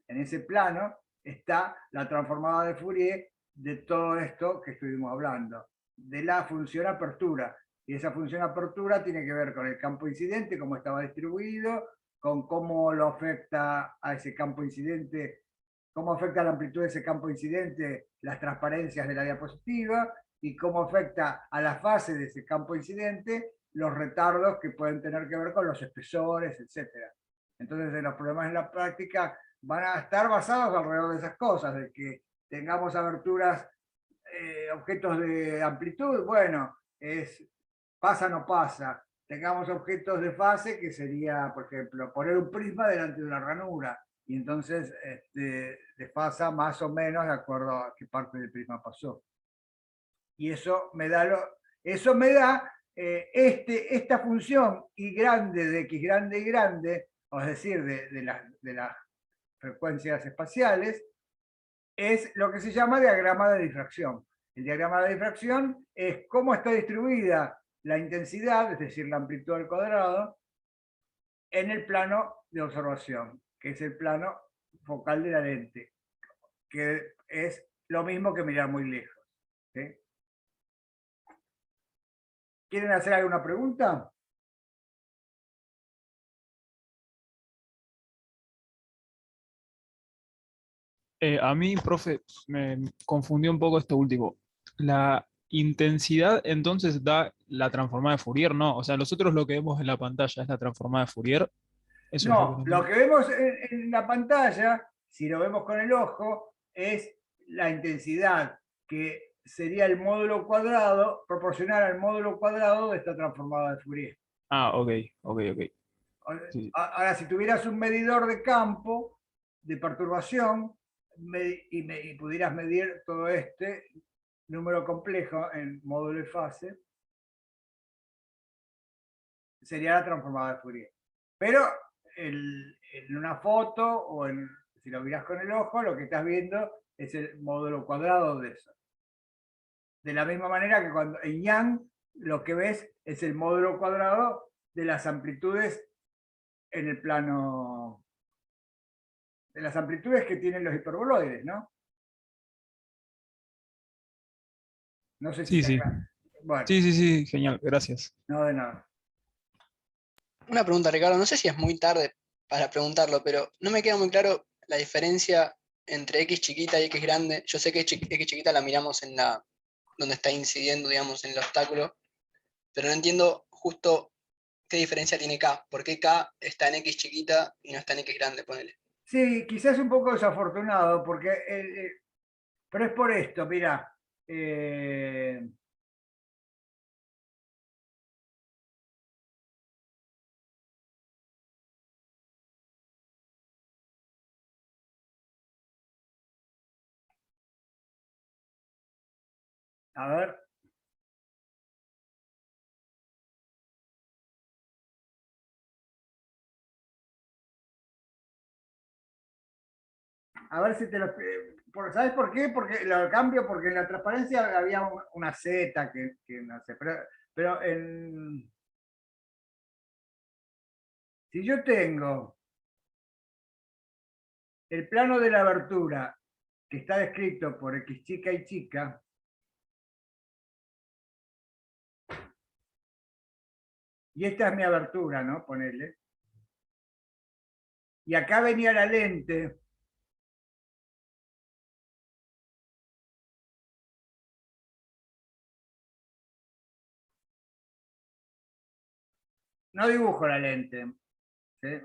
En ese plano está la transformada de Fourier de todo esto que estuvimos hablando, de la función apertura. Y esa función apertura tiene que ver con el campo incidente, cómo estaba distribuido, con cómo lo afecta a ese campo incidente, cómo afecta la amplitud de ese campo incidente las transparencias de la diapositiva, y cómo afecta a la fase de ese campo incidente los retardos que pueden tener que ver con los espesores, etc. Entonces, los problemas en la práctica van a estar basados alrededor de esas cosas, de que tengamos aberturas, objetos de amplitud, bueno, pasa o no pasa. Tengamos objetos de fase, que sería, por ejemplo, poner un prisma delante de una ranura, y entonces desfasa más o menos de acuerdo a qué parte del prisma pasó. Y eso me da, esta función y grande de x grande y grande, es decir, de las frecuencias espaciales, es lo que se llama diagrama de difracción. El diagrama de difracción es cómo está distribuida la intensidad, es decir, la amplitud al cuadrado, en el plano de observación, que es el plano focal de la lente, que es lo mismo que mirar muy lejos. ¿Sí? ¿Quieren hacer alguna pregunta? A mí, profe, me confundió un poco esto último. La intensidad entonces da la transformada de Fourier, ¿no? O sea, nosotros lo que vemos en la pantalla es la transformada de Fourier. Eso es lo que No, no lo entiendo. que vemos en la pantalla, si lo vemos con el ojo, es la intensidad, que sería el módulo cuadrado, proporcional al módulo cuadrado de esta transformada de Fourier. Ah, ok, ok, ok. Sí, Ahora, si tuvieras un medidor de campo, de perturbación, y pudieras medir todo este número complejo en módulo y fase, sería la transformada de Fourier. Pero en una foto, o si lo miras con el ojo, lo que estás viendo es el módulo cuadrado de eso. De la misma manera que cuando en Yang lo que ves es el módulo cuadrado de las amplitudes en el plano, de las amplitudes que tienen los hiperboloides, ¿no? No sé si sí, está sí. claro. Bueno, Sí, sí, sí, genial, gracias. no de nada. Una pregunta, Ricardo, no sé si es muy tarde para preguntarlo, pero no me queda muy claro la diferencia entre X chiquita y X grande. Yo sé que X chiquita la miramos en donde está incidiendo, digamos, en el obstáculo, pero no entiendo justo qué diferencia tiene K. ¿Por qué K está en X chiquita y no está en X grande? Ponele. Sí, quizás un poco desafortunado, porque, pero es por esto, mira. A ver. A ver si te lo... ¿Sabes por qué? Porque lo cambio, porque en la transparencia había una Z que no sé, pero si yo tengo el plano de la abertura que está descrito por X chica y chica, y esta es mi abertura, ¿no? Ponele. Y acá venía la lente. No dibujo la lente, ¿sí?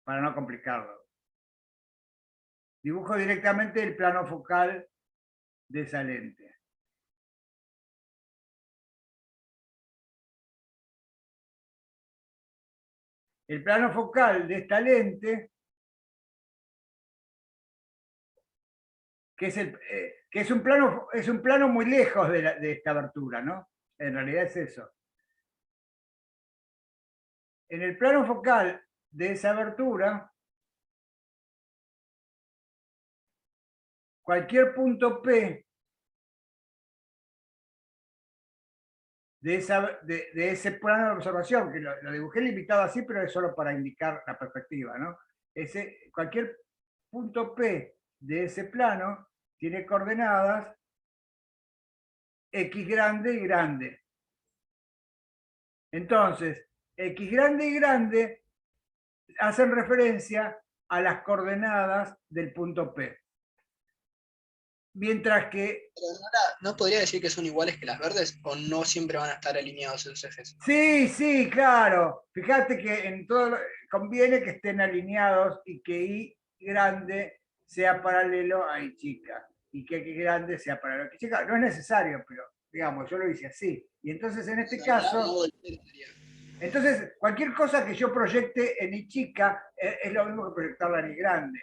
Para no complicarlo. Dibujo directamente el plano focal de esa lente. El plano focal de esta lente, que es un plano muy lejos de esta abertura, ¿no? En realidad es eso. En el plano focal de esa abertura, cualquier punto P de ese plano de observación, que lo dibujé limitado así, pero es solo para indicar la perspectiva, ¿no? Cualquier punto P de ese plano tiene coordenadas X grande y grande. Entonces, X grande y grande hacen referencia a las coordenadas del punto P. Mientras que Pero ¿no podría decir que son iguales que las verdes o no siempre van a estar alineados esos ejes? sí, sí, claro. Fíjate que en todo conviene que estén alineados y que I grande sea paralelo a I chica y que X grande sea paralelo a X chica. No es necesario, pero digamos, yo lo hice así. Y entonces en este caso, entonces cualquier cosa que yo proyecte en I chica es lo mismo que proyectarla en I grande.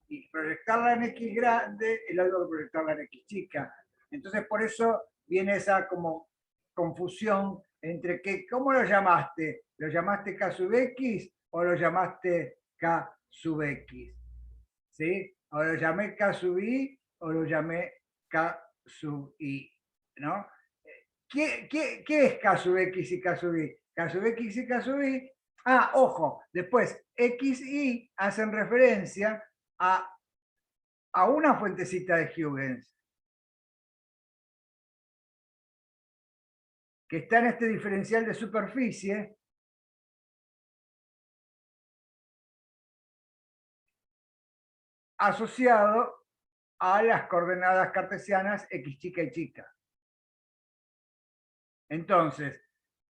Y proyectarla en X grande es lo mismo que proyectarla en X chica. Entonces por eso viene esa como confusión entre que, ¿cómo lo llamaste? ¿Lo llamaste K sub X o lo llamaste K sub X? ¿Sí? O lo llamé K sub I o lo llamé K sub I, ¿no? ¿Qué es K sub X y K sub I? K sub X y K sub I. Ah, ojo, después X y hacen referencia a una fuentecita de Huygens que está en este diferencial de superficie asociado a las coordenadas cartesianas X chica y chica. Entonces,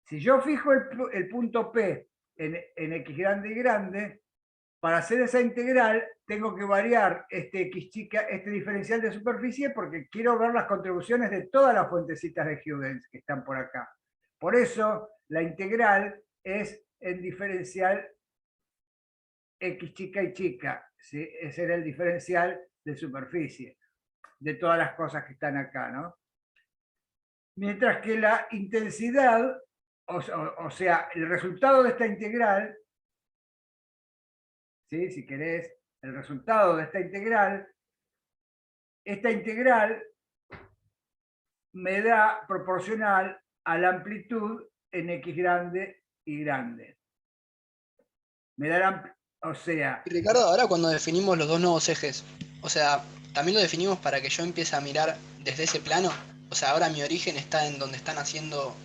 si yo fijo el punto P en X grande y grande, para hacer esa integral tengo que variar este X chica, este diferencial de superficie, porque quiero ver las contribuciones de todas las fuentecitas de Huygens que están por acá. Por eso la integral es en diferencial X chica y chica. ¿Sí? Ese era el diferencial de superficie de todas las cosas que están acá, ¿no? Mientras que la intensidad, o sea, el resultado de esta integral, ¿sí? Si querés, el resultado de esta integral me da proporcional a la amplitud en X grande y grande. Me dará, o sea... Y Ricardo, ahora cuando definimos los dos nuevos ejes, o sea, ¿también lo definimos para que yo empiece a mirar desde ese plano? O sea, ahora mi origen está en donde están haciendo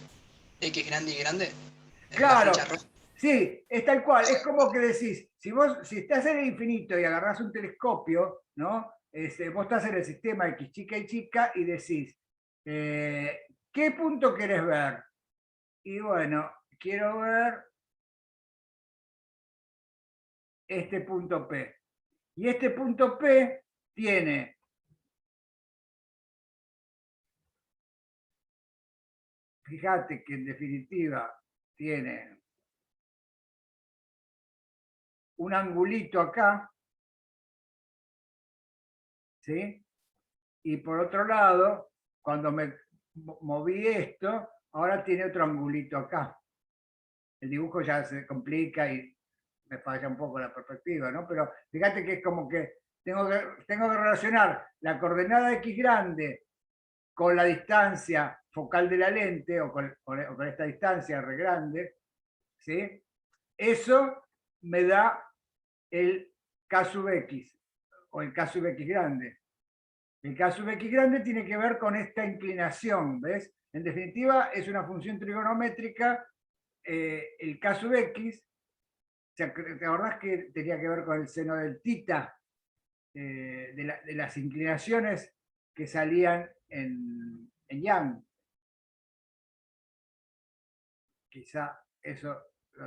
X grande y grande, en la flecha Claro, roja. sí, es tal cual. Es como que decís, si estás en el infinito y agarrás un telescopio, ¿no? Vos estás en el sistema X chica y chica y decís, ¿qué punto querés ver? Y bueno, quiero ver este punto P. Y este punto P tiene fíjate que en definitiva tiene un angulito acá, ¿sí? Y por otro lado, cuando me moví esto, ahora tiene otro angulito acá. El dibujo ya se complica y me falla un poco la perspectiva, ¿no? Pero fíjate que es como que tengo que relacionar la coordenada X grande con la distancia focal de la lente, o con esta distancia R grande, ¿sí? Eso me da el K sub X, o el K sub X grande. El K sub X grande tiene que ver con esta inclinación, ¿ves? En definitiva, es una función trigonométrica, el K sub X, ¿te acordás que tenía que ver con el seno del tita, de las inclinaciones que salían en Yang? Quizá eso,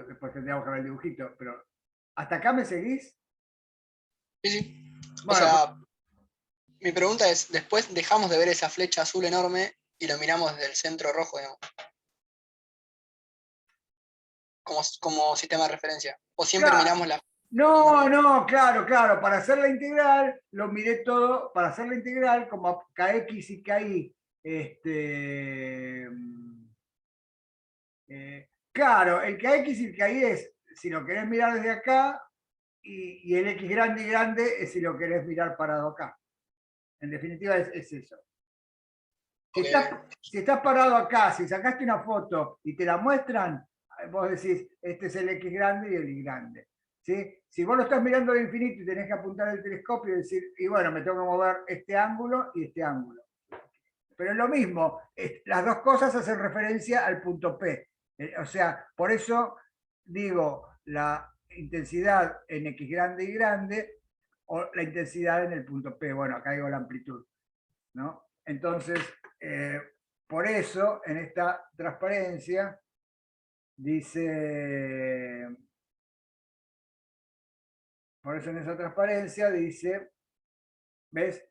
después tendríamos que ver el dibujito, pero ¿hasta acá me seguís? Sí, sí. O Bueno, sea, mi pregunta es, después dejamos de ver esa flecha azul enorme y lo miramos desde el centro rojo, digamos, como sistema de referencia. O siempre claro. miramos la... No, claro, para hacer la integral, lo miré todo, para hacer la integral, como kx y ky, claro, el kx y el ky es, si lo querés mirar desde acá, y el x grande y grande es si lo querés mirar parado acá. En definitiva es eso. Si estás parado acá, si sacaste una foto y te la muestran, vos decís, este es el X grande y el Y grande. ¿Sí? Si vos lo estás mirando al infinito y tenés que apuntar el telescopio y decir, y bueno, me tengo que mover este ángulo y este ángulo. Pero es lo mismo, las dos cosas hacen referencia al punto P. O sea, por eso digo la intensidad en X grande y grande, o la intensidad en el punto P. Bueno, acá digo la amplitud. ¿no? Entonces, por eso, en esta transparencia, dice, ¿ves?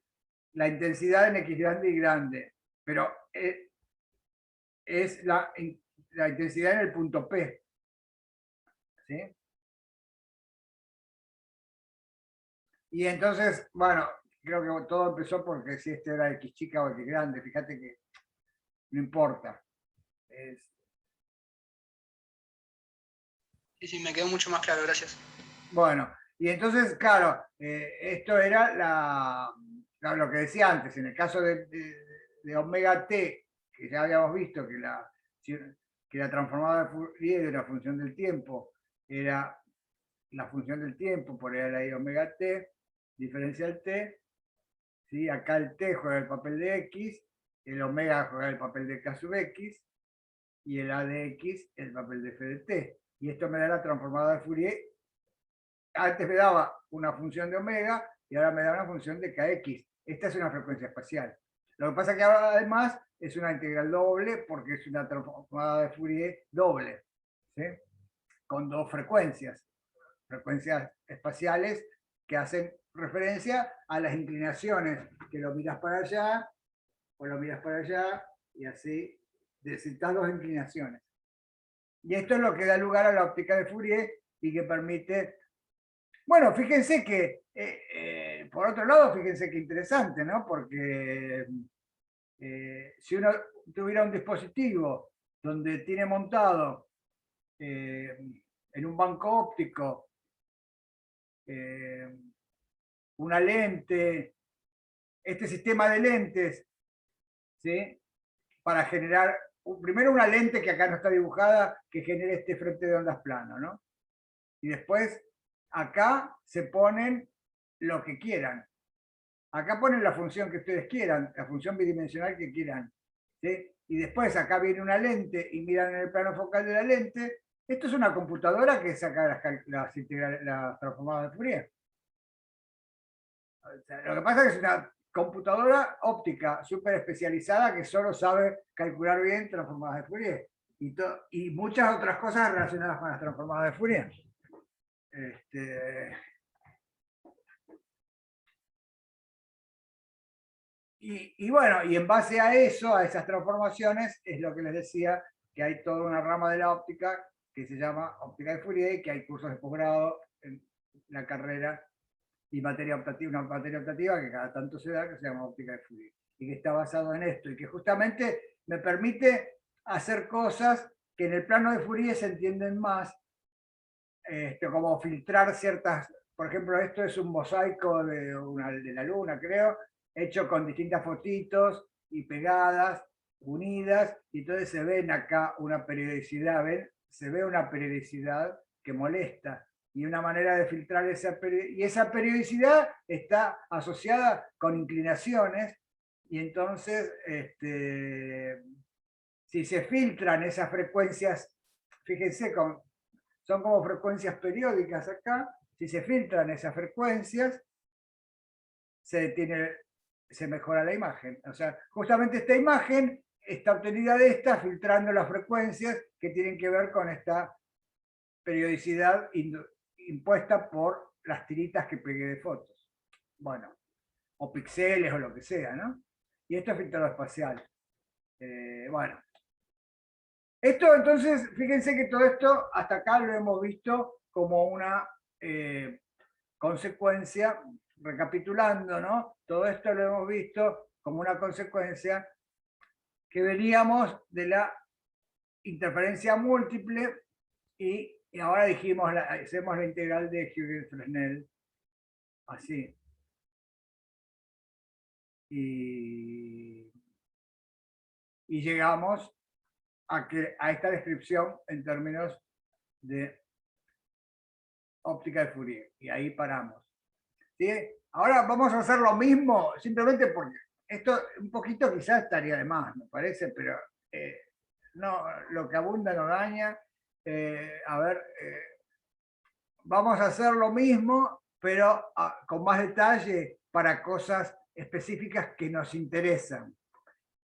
La intensidad en X grande y grande, pero es la intensidad en el punto P. ¿Sí? Y entonces, bueno, creo que todo empezó porque si este era X chica o X grande, fíjate que no importa. Sí, me quedó mucho más claro, gracias. Bueno, y entonces, claro, esto era lo que decía antes, en el caso de omega t, que ya habíamos visto que la transformada de Fourier de la función del tiempo era la función del tiempo por el I omega t, diferencial t, ¿sí? Acá el t juega el papel de x, el omega juega el papel de k sub x, y el a de x el papel de f de t. Y esto me da la transformada de Fourier. Antes me daba una función de omega y ahora me da una función de kx. Esta es una frecuencia espacial. Lo que pasa es que ahora además es una integral doble porque es una transformada de Fourier doble, ¿sí? Con dos frecuencias espaciales que hacen referencia a las inclinaciones, que lo miras para allá o lo miras para allá y así necesitas dos inclinaciones. Y esto es lo que da lugar a la óptica de Fourier y que permite... Bueno, fíjense que, por otro lado, fíjense que interesante, ¿no? Porque si uno tuviera un dispositivo donde tiene montado en un banco óptico una lente, este sistema de lentes, ¿sí? Para generar, primero una lente que acá no está dibujada, que genere este frente de ondas plano, ¿no? Y después, acá se ponen lo que quieran. Acá ponen la función que ustedes quieran, la función bidimensional que quieran, ¿sí? Y después acá viene una lente y miran en el plano focal de la lente. Esto es una computadora que saca las transformadas de Fourier. O sea, lo que pasa es que es una computadora óptica súper especializada que solo sabe calcular bien transformadas de Fourier. Y muchas otras cosas relacionadas con las transformadas de Fourier. Y bueno, y en base a eso, a esas transformaciones, es lo que les decía, que hay toda una rama de la óptica que se llama óptica de Fourier, que hay cursos de posgrado en la carrera y materia optativa, una materia optativa que cada tanto se da, que se llama óptica de Fourier, y que está basado en esto, y que justamente me permite hacer cosas que en el plano de Fourier se entienden más, como filtrar ciertas, por ejemplo, esto es un mosaico de la luna, creo, hecho con distintas fotitos y pegadas, unidas, y entonces se ven acá una periodicidad, ¿ven? Se ve una periodicidad que molesta, y una manera de filtrar esa periodicidad está asociada con inclinaciones, y entonces, si se filtran esas frecuencias, fíjense, son como frecuencias periódicas acá, si se filtran esas frecuencias, se mejora la imagen. O sea, justamente esta imagen está obtenida de esta, filtrando las frecuencias que tienen que ver con esta periodicidad impuesta por las tiritas que pegué de fotos. Bueno, o píxeles o lo que sea, ¿no? Y esto es filtrado espacial. Bueno. Esto entonces, fíjense que todo esto hasta acá lo hemos visto como una consecuencia, recapitulando, ¿no? Todo esto lo hemos visto como una consecuencia que veníamos de la interferencia múltiple y ahora dijimos, hacemos la integral de Huygens-Fresnel, así. Y llegamos a esta descripción en términos de óptica de Fourier. Y ahí paramos. ¿Sí? Ahora vamos a hacer lo mismo, simplemente porque esto un poquito quizás estaría de más, me parece, pero no, lo que abunda no daña. Vamos a hacer lo mismo, pero con más detalle para cosas específicas que nos interesan,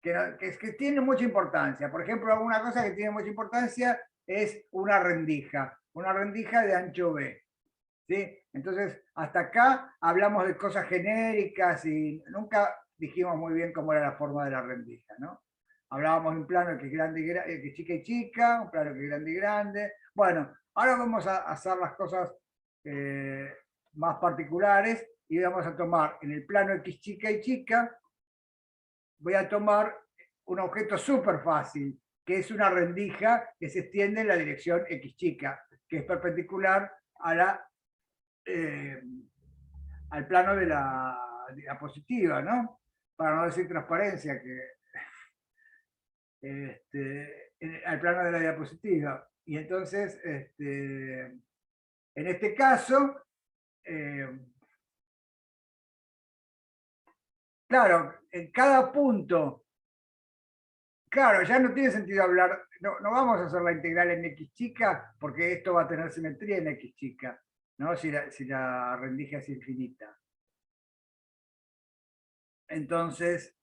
que tienen mucha importancia. Por ejemplo, una cosa que tiene mucha importancia es una rendija de ancho B. ¿Sí? Entonces, hasta acá hablamos de cosas genéricas y nunca dijimos muy bien cómo era la forma de la rendija, ¿no? Hablábamos de un plano que es grande que es chica y chica, un plano que es grande y grande. Bueno, ahora vamos a hacer las cosas más particulares y vamos a tomar en el plano X chica y chica, voy a tomar un objeto súper fácil, que es una rendija que se extiende en la dirección X chica, que es perpendicular a al plano de la diapositiva, ¿no? Para no decir transparencia, al plano de la diapositiva. Y entonces, en este caso, claro, en cada punto, claro, ya no tiene sentido hablar, no vamos a hacer la integral en X chica, porque esto va a tener simetría en X chica, ¿no? Si la rendija es infinita. Entonces,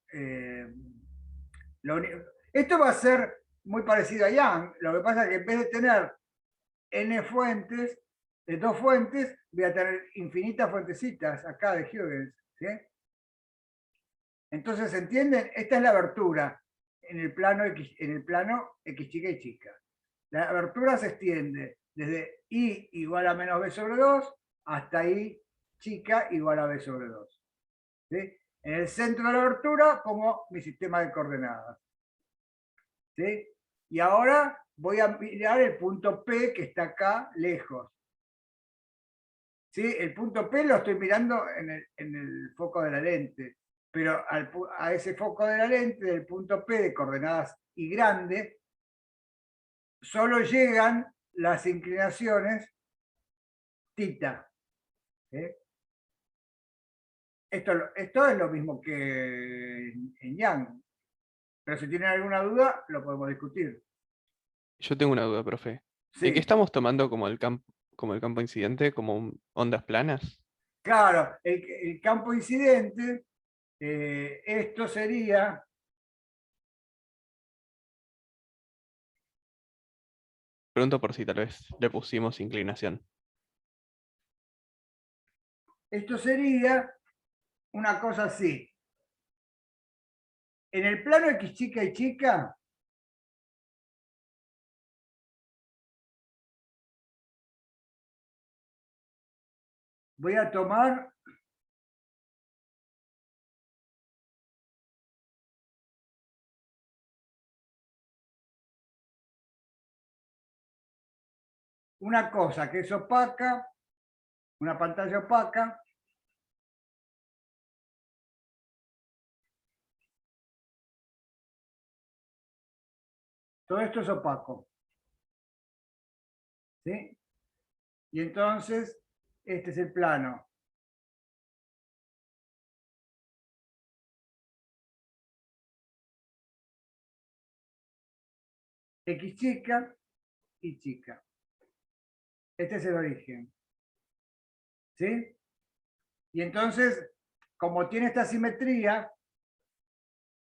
esto va a ser muy parecido a Young. Lo que pasa es que en vez de tener n fuentes, de 2 fuentes, voy a tener infinitas fuentecitas acá de Huygens. ¿Sí? Entonces, ¿entienden? Esta es la abertura en el plano X chica y chica. La abertura se extiende desde I igual a menos B sobre 2 hasta I chica igual a B sobre 2. ¿Sí? En el centro de la abertura pongo mi sistema de coordenadas. ¿Sí? Y ahora voy a mirar el punto P que está acá lejos. ¿Sí? El punto P lo estoy mirando en el foco de la lente, pero a ese foco de la lente, del punto P de coordenadas Y grande, solo llegan las inclinaciones tita. ¿Sí? Esto es lo mismo que en Young, pero si tienen alguna duda, lo podemos discutir. Yo tengo una duda, profe. Sí. ¿En qué estamos tomando como el campo incidente, como ondas planas? Claro, el campo incidente, esto sería Pregunto por si tal vez le pusimos inclinación. una cosa así. En el plano X chica y chica, voy a tomar una cosa que es opaca, una pantalla opaca, todo esto es opaco. ¿Sí? Y entonces, este es el plano. X chica y chica. Este es el origen. ¿Sí? Y entonces, como tiene esta simetría,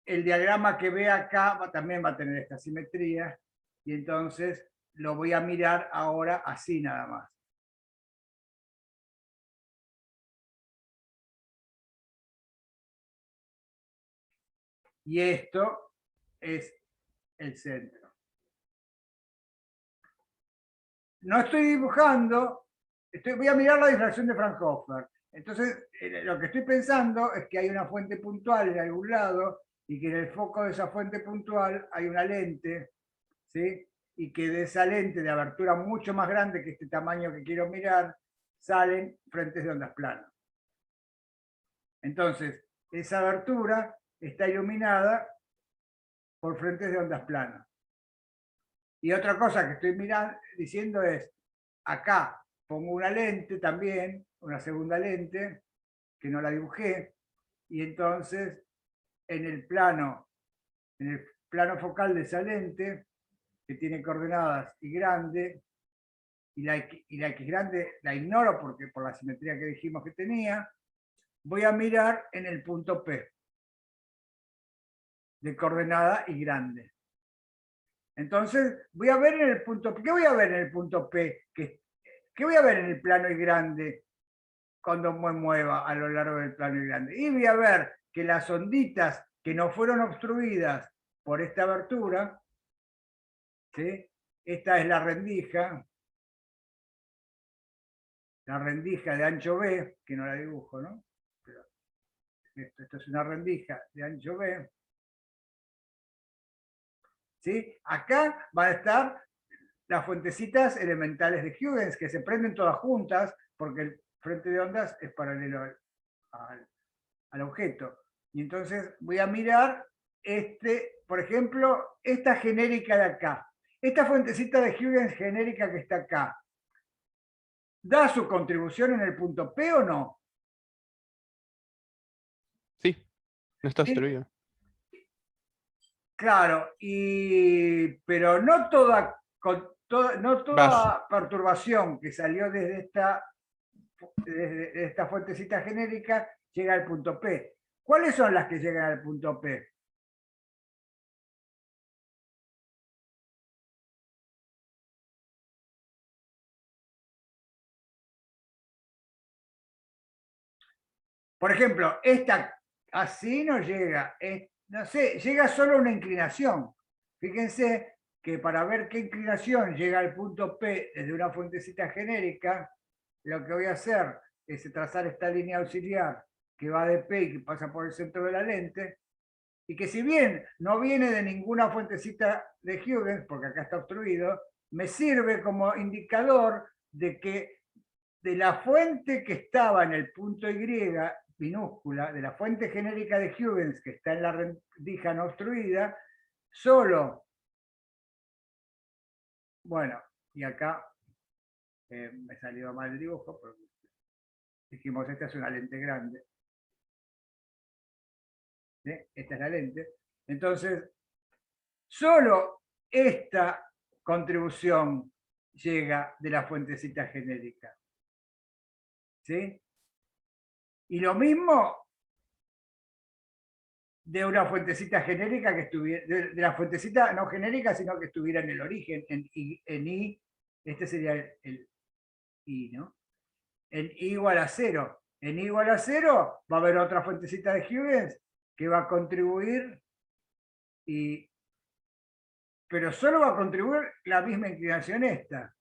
el diagrama que ve acá también va a tener esta simetría, y entonces lo voy a mirar ahora así nada más. Y esto es el centro. No estoy dibujando, voy a mirar la difracción de Fraunhofer. Entonces, lo que estoy pensando es que hay una fuente puntual en algún lado y que en el foco de esa fuente puntual hay una lente, ¿sí? Y que de esa lente de abertura mucho más grande que este tamaño que quiero mirar, salen frentes de ondas planas. Entonces, esa abertura está iluminada por frentes de ondas planas. Y otra cosa que estoy diciendo es, acá pongo una lente también, una segunda lente, que no la dibujé, y entonces en el plano focal de esa lente, que tiene coordenadas Y grande, y la X grande la ignoro porque por la simetría que dijimos que tenía, voy a mirar en el punto P de coordenada y grande. Entonces, voy a ver en el punto P. ¿Qué voy a ver en el punto P? ¿Qué voy a ver en el plano y grande cuando me mueva a lo largo del plano y grande? Y voy a ver que las onditas que no fueron obstruidas por esta abertura, ¿sí? Esta es la rendija de ancho B, que no la dibujo, ¿no? Pero esto es una rendija de ancho B. ¿Sí? Acá van a estar las fuentecitas elementales de Huygens, que se prenden todas juntas, porque el frente de ondas es paralelo al objeto. Y entonces voy a mirar, por ejemplo, esta genérica de acá. Esta fuentecita de Huygens genérica que está acá, ¿da su contribución en el punto P o no? Sí, no está ¿Sí? obstruido. Claro, pero no toda, no toda perturbación que salió desde esta fuentecita genérica llega al punto P. ¿Cuáles son las que llegan al punto P? Por ejemplo, esta así no llega, no sé, llega solo a una inclinación. Fíjense que para ver qué inclinación llega al punto P desde una fuentecita genérica, lo que voy a hacer es trazar esta línea auxiliar que va de P y que pasa por el centro de la lente, y que si bien no viene de ninguna fuentecita de Huygens, porque acá está obstruido, me sirve como indicador de que de la fuente que estaba en el punto Y minúscula, de la fuente genérica de Huygens que está en la rendija no obstruida, solo, bueno, y acá me salió mal el dibujo, pero dijimos, esta es una lente grande. ¿Sí? Esta es la lente. Entonces, solo esta contribución llega de la fuentecita genérica. ¿Sí? Y lo mismo de una fuentecita genérica que estuviera, de la fuentecita no genérica, sino que estuviera en el origen, en I, este sería el I, ¿no? En I igual a 0. En I igual a 0 va a haber otra fuentecita de Huygens que va a contribuir, pero solo va a contribuir la misma inclinación esta.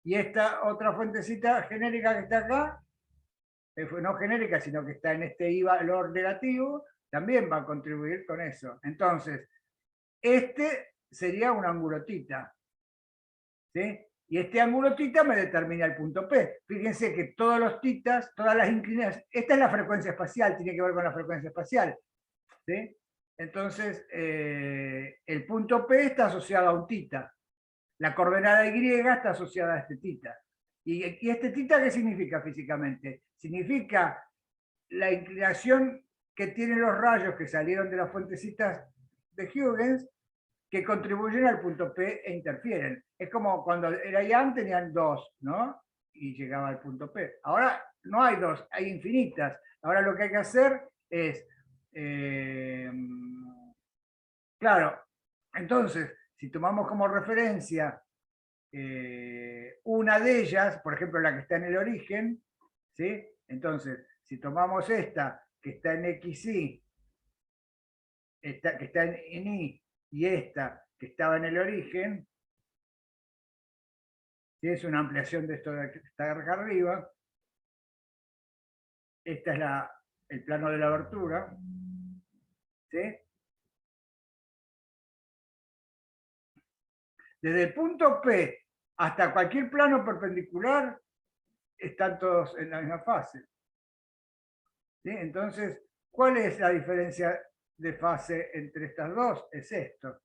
Y esta otra fuentecita genérica que está acá, no genérica, sino que está en este I valor negativo, también va a contribuir con eso. Entonces, este sería un ángulo tita. ¿Sí? Y este ángulo tita me determina el punto P. Fíjense que todos los titas, todas las inclinaciones, esta es la frecuencia espacial, tiene que ver con la frecuencia espacial. ¿Sí? Entonces, el punto P está asociado a un tita. La coordenada Y está asociada a este tita. ¿Y este tita qué significa físicamente? Significa la inclinación que tienen los rayos que salieron de las fuentecitas de Huygens que contribuyen al punto P e interfieren. Es como cuando era Young tenían dos, ¿no? Y llegaba al punto P. Ahora no hay dos, hay infinitas. Ahora lo que hay que hacer es, claro, entonces, si tomamos como referencia una de ellas, por ejemplo la que está en el origen, ¿sí? Entonces, si tomamos esta que está en XY, que está en Y, y esta que estaba en el origen, ¿sí? Es una ampliación de esto que está acá arriba, esta es el plano de la abertura, ¿sí? Desde el punto P hasta cualquier plano perpendicular están todos en la misma fase. ¿Sí? Entonces, ¿cuál es la diferencia de fase entre estas dos? Es esto.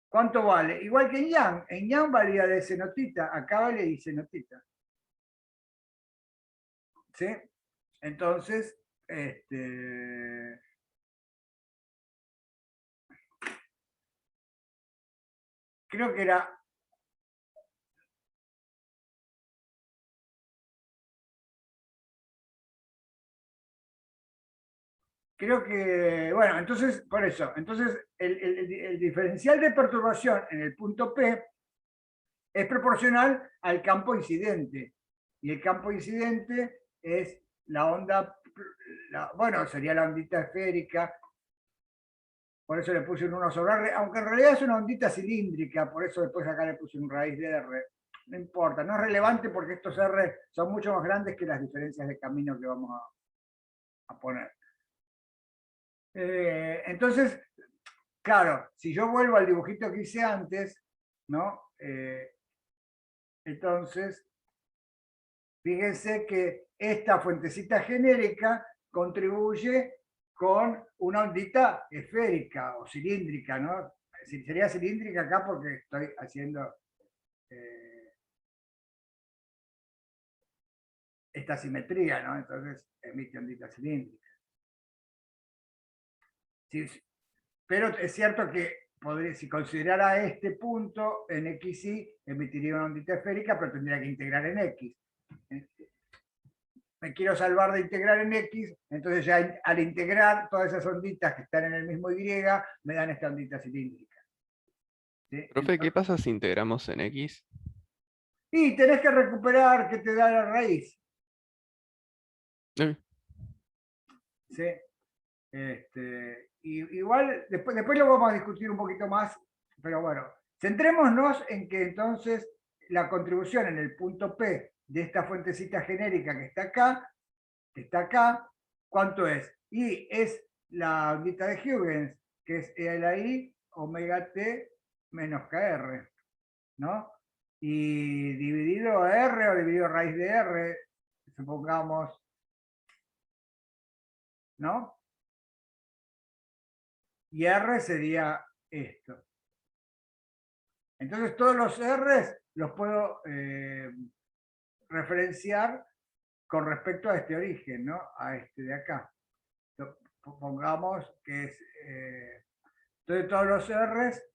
¿Cuánto vale? Igual que en Yang. En Yang valía de senotita, acá vale de senotita. ¿Sí? Entonces, creo que era creo que, bueno, entonces, por eso, entonces el diferencial de perturbación en el punto P es proporcional al campo incidente. Y el campo incidente es la onda, bueno, sería la ondita esférica, por eso le puse un 1 sobre R, aunque en realidad es una ondita cilíndrica, por eso después acá le puse un raíz de R. No importa, no es relevante porque estos R son mucho más grandes que las diferencias de camino que vamos a poner. Entonces, claro, si yo vuelvo al dibujito que hice antes, ¿no? Entonces, fíjense que esta fuentecita genérica contribuye con una ondita esférica o cilíndrica, ¿no? Sería cilíndrica acá porque estoy haciendo esta simetría, ¿no? Entonces emite ondita cilíndrica. Sí, pero es cierto que si considerara este punto en XY, emitiría una ondita esférica, pero tendría que integrar en X. Me quiero salvar de integrar en X, entonces ya al integrar todas esas onditas que están en el mismo Y, me dan esta ondita cilíndrica. ¿Sí? Profe, ¿qué pasa si integramos en X? Y tenés que recuperar que te da la raíz. ¿Sí? Igual, después lo vamos a discutir un poquito más, pero bueno, centrémonos en que entonces la contribución en el punto P de esta fuentecita genérica que está acá, ¿cuánto es? Y es la ondita de Huygens, que es E a la I, omega T menos KR, ¿no? Y dividido R o dividido raíz de R, supongamos, ¿no? Y R sería esto. Entonces todos los R's los puedo referenciar con respecto a este origen, ¿no? A este de acá. Pongamos que es... entonces todos los R's,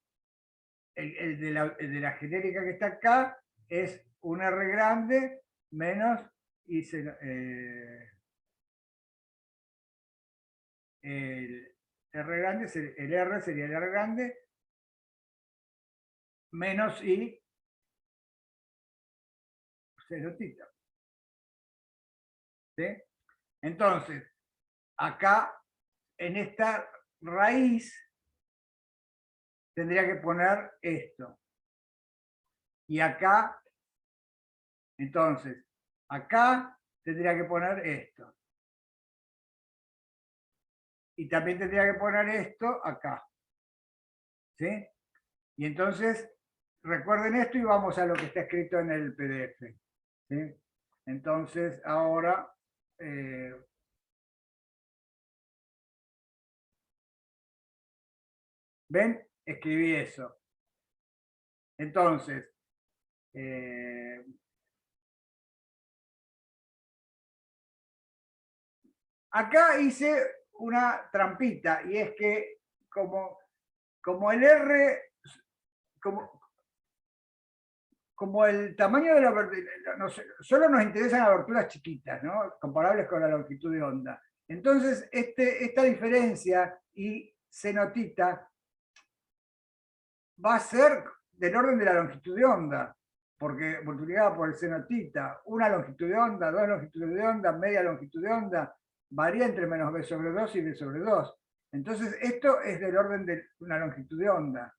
el de la genérica que está acá, es un R grande menos el R grande, el R sería el R grande menos I celotita. ¿Sí? Entonces, acá en esta raíz tendría que poner esto. Y acá, entonces, acá tendría que poner esto. Y también tendría que poner esto acá. ¿Sí? Y entonces, recuerden esto y vamos a lo que está escrito en el PDF. ¿Sí? Entonces, ahora... ¿ven? Escribí eso. Entonces, acá hice una trampita y es que como el R, como el tamaño de la abertura, no sé, solo nos interesan aberturas chiquitas, ¿no? Comparables con la longitud de onda. Entonces, esta diferencia y cenotita va a ser del orden de la longitud de onda, porque multiplicada por el cenotita, una longitud de onda, dos longitudes de onda, media longitud de onda, varía entre menos b sobre 2 y b sobre 2. Entonces, esto es del orden de una longitud de onda,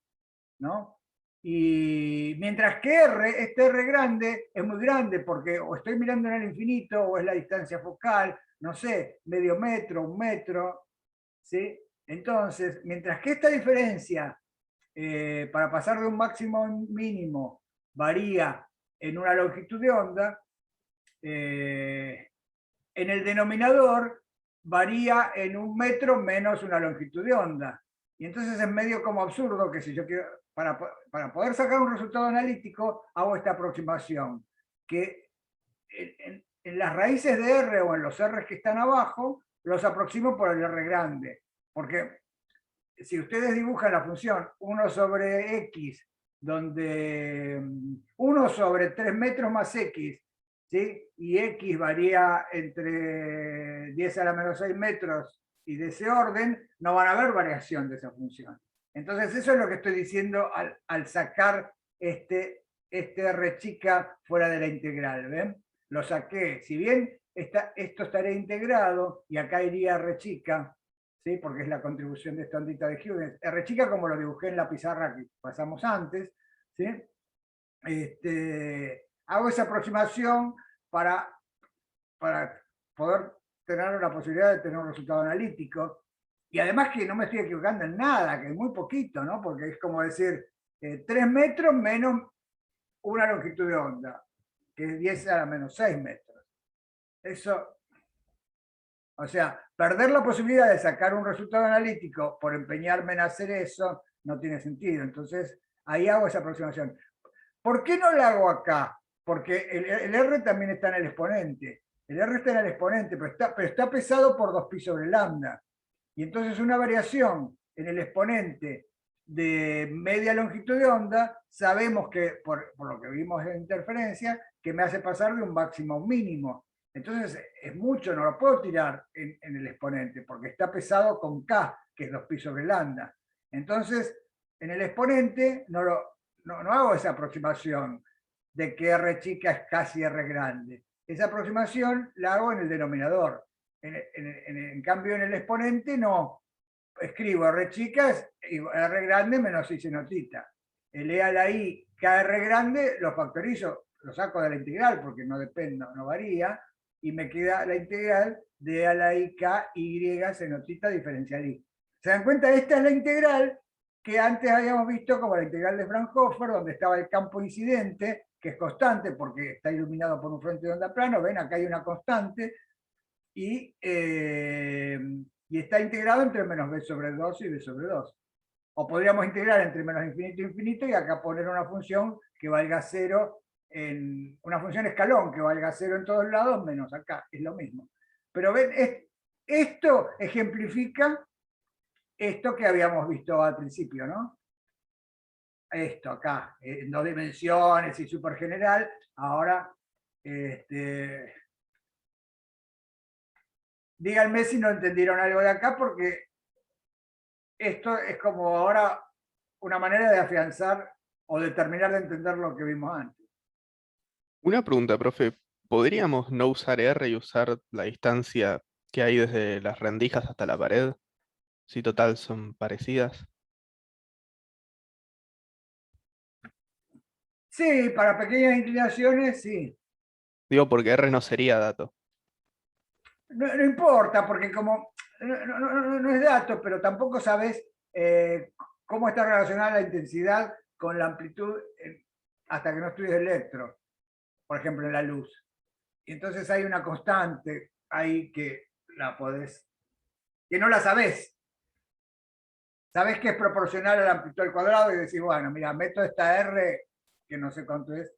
¿no? Y mientras que R, este R grande, es muy grande, porque o estoy mirando en el infinito, o es la distancia focal, no sé, medio metro, 1 metro, ¿sí? Entonces, mientras que esta diferencia para pasar de un máximo a un mínimo varía en una longitud de onda, en el denominador varía en 1 metro menos una longitud de onda. Y entonces es medio como absurdo que si yo quiero, para poder sacar un resultado analítico, hago esta aproximación, que en las raíces de R o en los R que están abajo, los aproximo por el R grande, porque si ustedes dibujan la función 1 sobre x, donde 1 sobre 3 metros más x, ¿sí? Y x varía entre 10 a la menos 6 metros y de ese orden, no van a haber variación de esa función. Entonces eso es lo que estoy diciendo al sacar este R chica fuera de la integral, ¿ven? Lo saqué, si bien esto estaría integrado, y acá iría R chica, ¿sí? Porque es la contribución de esta ondita de Huygens, R chica como lo dibujé en la pizarra que pasamos antes, ¿sí? Hago esa aproximación para poder tener la posibilidad de tener un resultado analítico, y además que no me estoy equivocando en nada, que es muy poquito, ¿no? Porque es como decir 3 metros menos una longitud de onda, que es 10 a la menos 6 metros. Eso, o sea, perder la posibilidad de sacar un resultado analítico por empeñarme en hacer eso, no tiene sentido. Entonces, ahí hago esa aproximación. ¿Por qué no la hago acá? Porque el R también está en el exponente. El R está en el exponente, pero está pesado por 2pi sobre lambda. Y entonces una variación en el exponente de media longitud de onda, sabemos que, por lo que vimos en interferencia, que me hace pasar de un máximo a un mínimo. Entonces es mucho, no lo puedo tirar en el exponente, porque está pesado con K, que es 2pi sobre lambda. Entonces, en el exponente no hago esa aproximación de que R chica es casi R grande. Esa aproximación la hago en el denominador. En cambio, en el exponente no. Escribo R chica es R grande menos I senotita. El E a la I, KR grande, lo factorizo, lo saco de la integral porque no depende, no varía, y me queda la integral de E a la I, K, Y senotita diferencial I. ¿Se dan cuenta? Esta es la integral que antes habíamos visto como la integral de Fraunhofer, donde estaba el campo incidente, que es constante porque está iluminado por un frente de onda plano. Ven, acá hay una constante, y está integrado entre menos b sobre 2 y b sobre 2. O podríamos integrar entre menos infinito e infinito y acá poner una función que valga 0, una función escalón que valga 0 en todos lados, menos acá, es lo mismo. Pero ven, esto ejemplifica esto que habíamos visto al principio, ¿no? Esto acá, en 2 dimensiones y súper general. Ahora, díganme si no entendieron algo de acá, porque esto es como ahora una manera de afianzar o de terminar de entender lo que vimos antes. Una pregunta, profe. ¿Podríamos no usar R y usar la distancia que hay desde las rendijas hasta la pared? Si total son parecidas. Sí, para pequeñas inclinaciones, sí. Digo, porque R no sería dato. No importa, porque como no es dato, pero tampoco sabes cómo está relacionada la intensidad con la amplitud hasta que no estudies electro, por ejemplo, en la luz. Y entonces hay una constante ahí que que no la sabés. Sabés que es proporcional a la amplitud al cuadrado y decís, bueno, mira, meto esta R, que no sé cuánto es.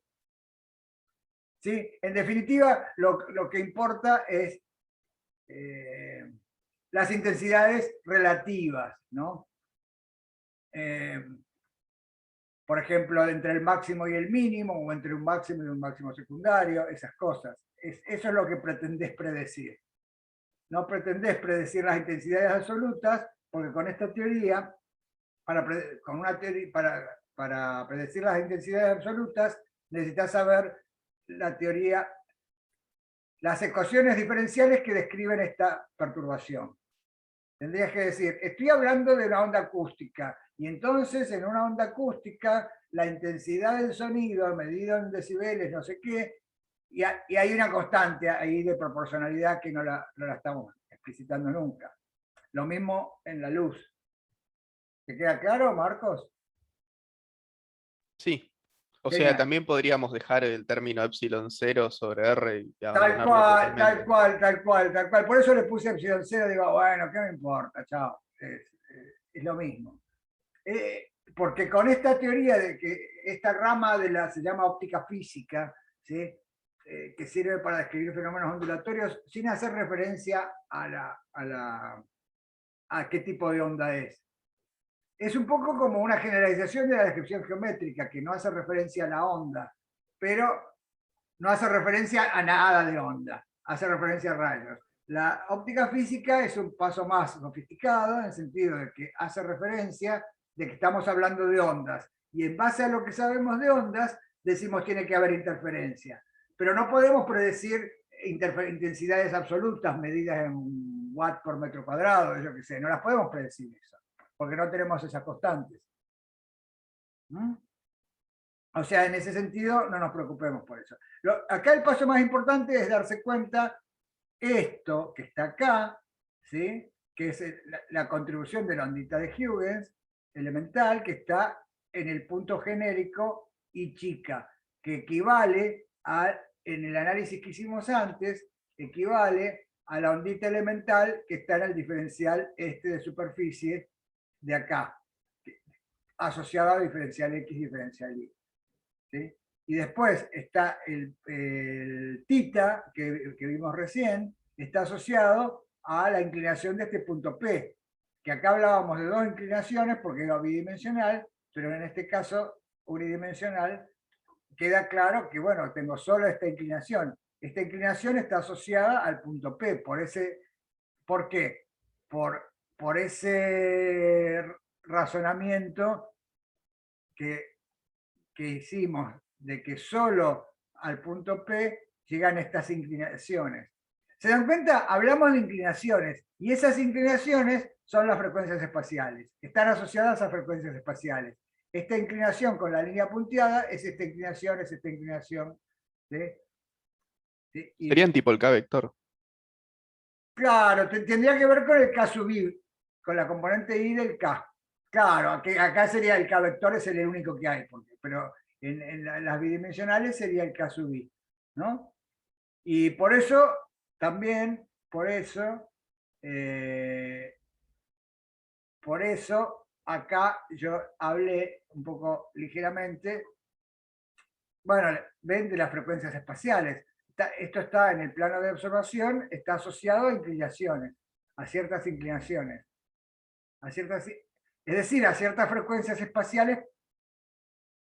¿Sí? En definitiva, lo que importa es las intensidades relativas, ¿no? Por ejemplo, entre el máximo y el mínimo, o entre un máximo y un máximo secundario, esas cosas. Eso es lo que pretendés predecir. No pretendés predecir las intensidades absolutas, porque con esta teoría, para predecir las intensidades absolutas, necesitas saber la teoría, las ecuaciones diferenciales que describen esta perturbación. Tendrías que decir, estoy hablando de una onda acústica, y entonces en una onda acústica la intensidad del sonido, medido en decibeles, no sé qué, y hay una constante ahí de proporcionalidad que no la estamos explicitando nunca. Lo mismo en la luz. ¿Te queda claro, Marcos? Sí. O sea, Genial. también podríamos dejar el término epsilon 0 sobre R y Tal abandonarlo cual, totalmente. tal cual. Por eso le puse epsilon 0, digo, bueno, ¿qué me importa? Chao. Es lo mismo. Porque con esta teoría de que esta rama se llama óptica física, ¿sí? Que sirve para describir fenómenos ondulatorios sin hacer referencia a qué tipo de onda es. Es un poco como una generalización de la descripción geométrica, que no hace referencia a la onda, pero no hace referencia a nada de onda, hace referencia a rayos. La óptica física es un paso más sofisticado en el sentido de que hace referencia de que estamos hablando de ondas. Y en base a lo que sabemos de ondas, decimos tiene que haber interferencia. Pero no podemos predecir intensidades absolutas medidas en watt por metro cuadrado, yo qué sé, no las podemos predecir eso, porque no tenemos esas constantes. ¿Mm? O sea, en ese sentido, no nos preocupemos por eso. Acá el paso más importante es darse cuenta esto que está acá, ¿sí? Que es la contribución de la ondita de Huygens elemental, que está en el punto genérico y chica, que equivale en el análisis que hicimos antes, equivale a la ondita elemental que está en el diferencial este de superficie de acá, asociada a diferencial X y diferencial Y. ¿Sí? Y después está el tita, que vimos recién, está asociado a la inclinación de este punto P, que acá hablábamos de dos inclinaciones porque era bidimensional, pero en este caso unidimensional, queda claro que, bueno, tengo solo esta inclinación. Esta inclinación está asociada al punto P, ¿por qué? Por ese razonamiento que hicimos de que solo al punto P llegan estas inclinaciones. ¿Se dan cuenta? Hablamos de inclinaciones y esas inclinaciones son las frecuencias espaciales. Están asociadas a frecuencias espaciales. Esta inclinación con la línea punteada es esta inclinación, es esta inclinación. ¿Sí? ¿Sí? Serían tipo el K-vector. Claro, tendría que ver con el K sub I, con la componente I del K. Claro, acá sería el K-vector, es el único que hay, pero en las bidimensionales sería el K sub I, ¿no? Y por eso, también, por eso, acá yo hablé un poco ligeramente, bueno, ven de las frecuencias espaciales. Esto está en el plano de observación, está asociado a inclinaciones, a ciertas inclinaciones, es decir, a ciertas frecuencias espaciales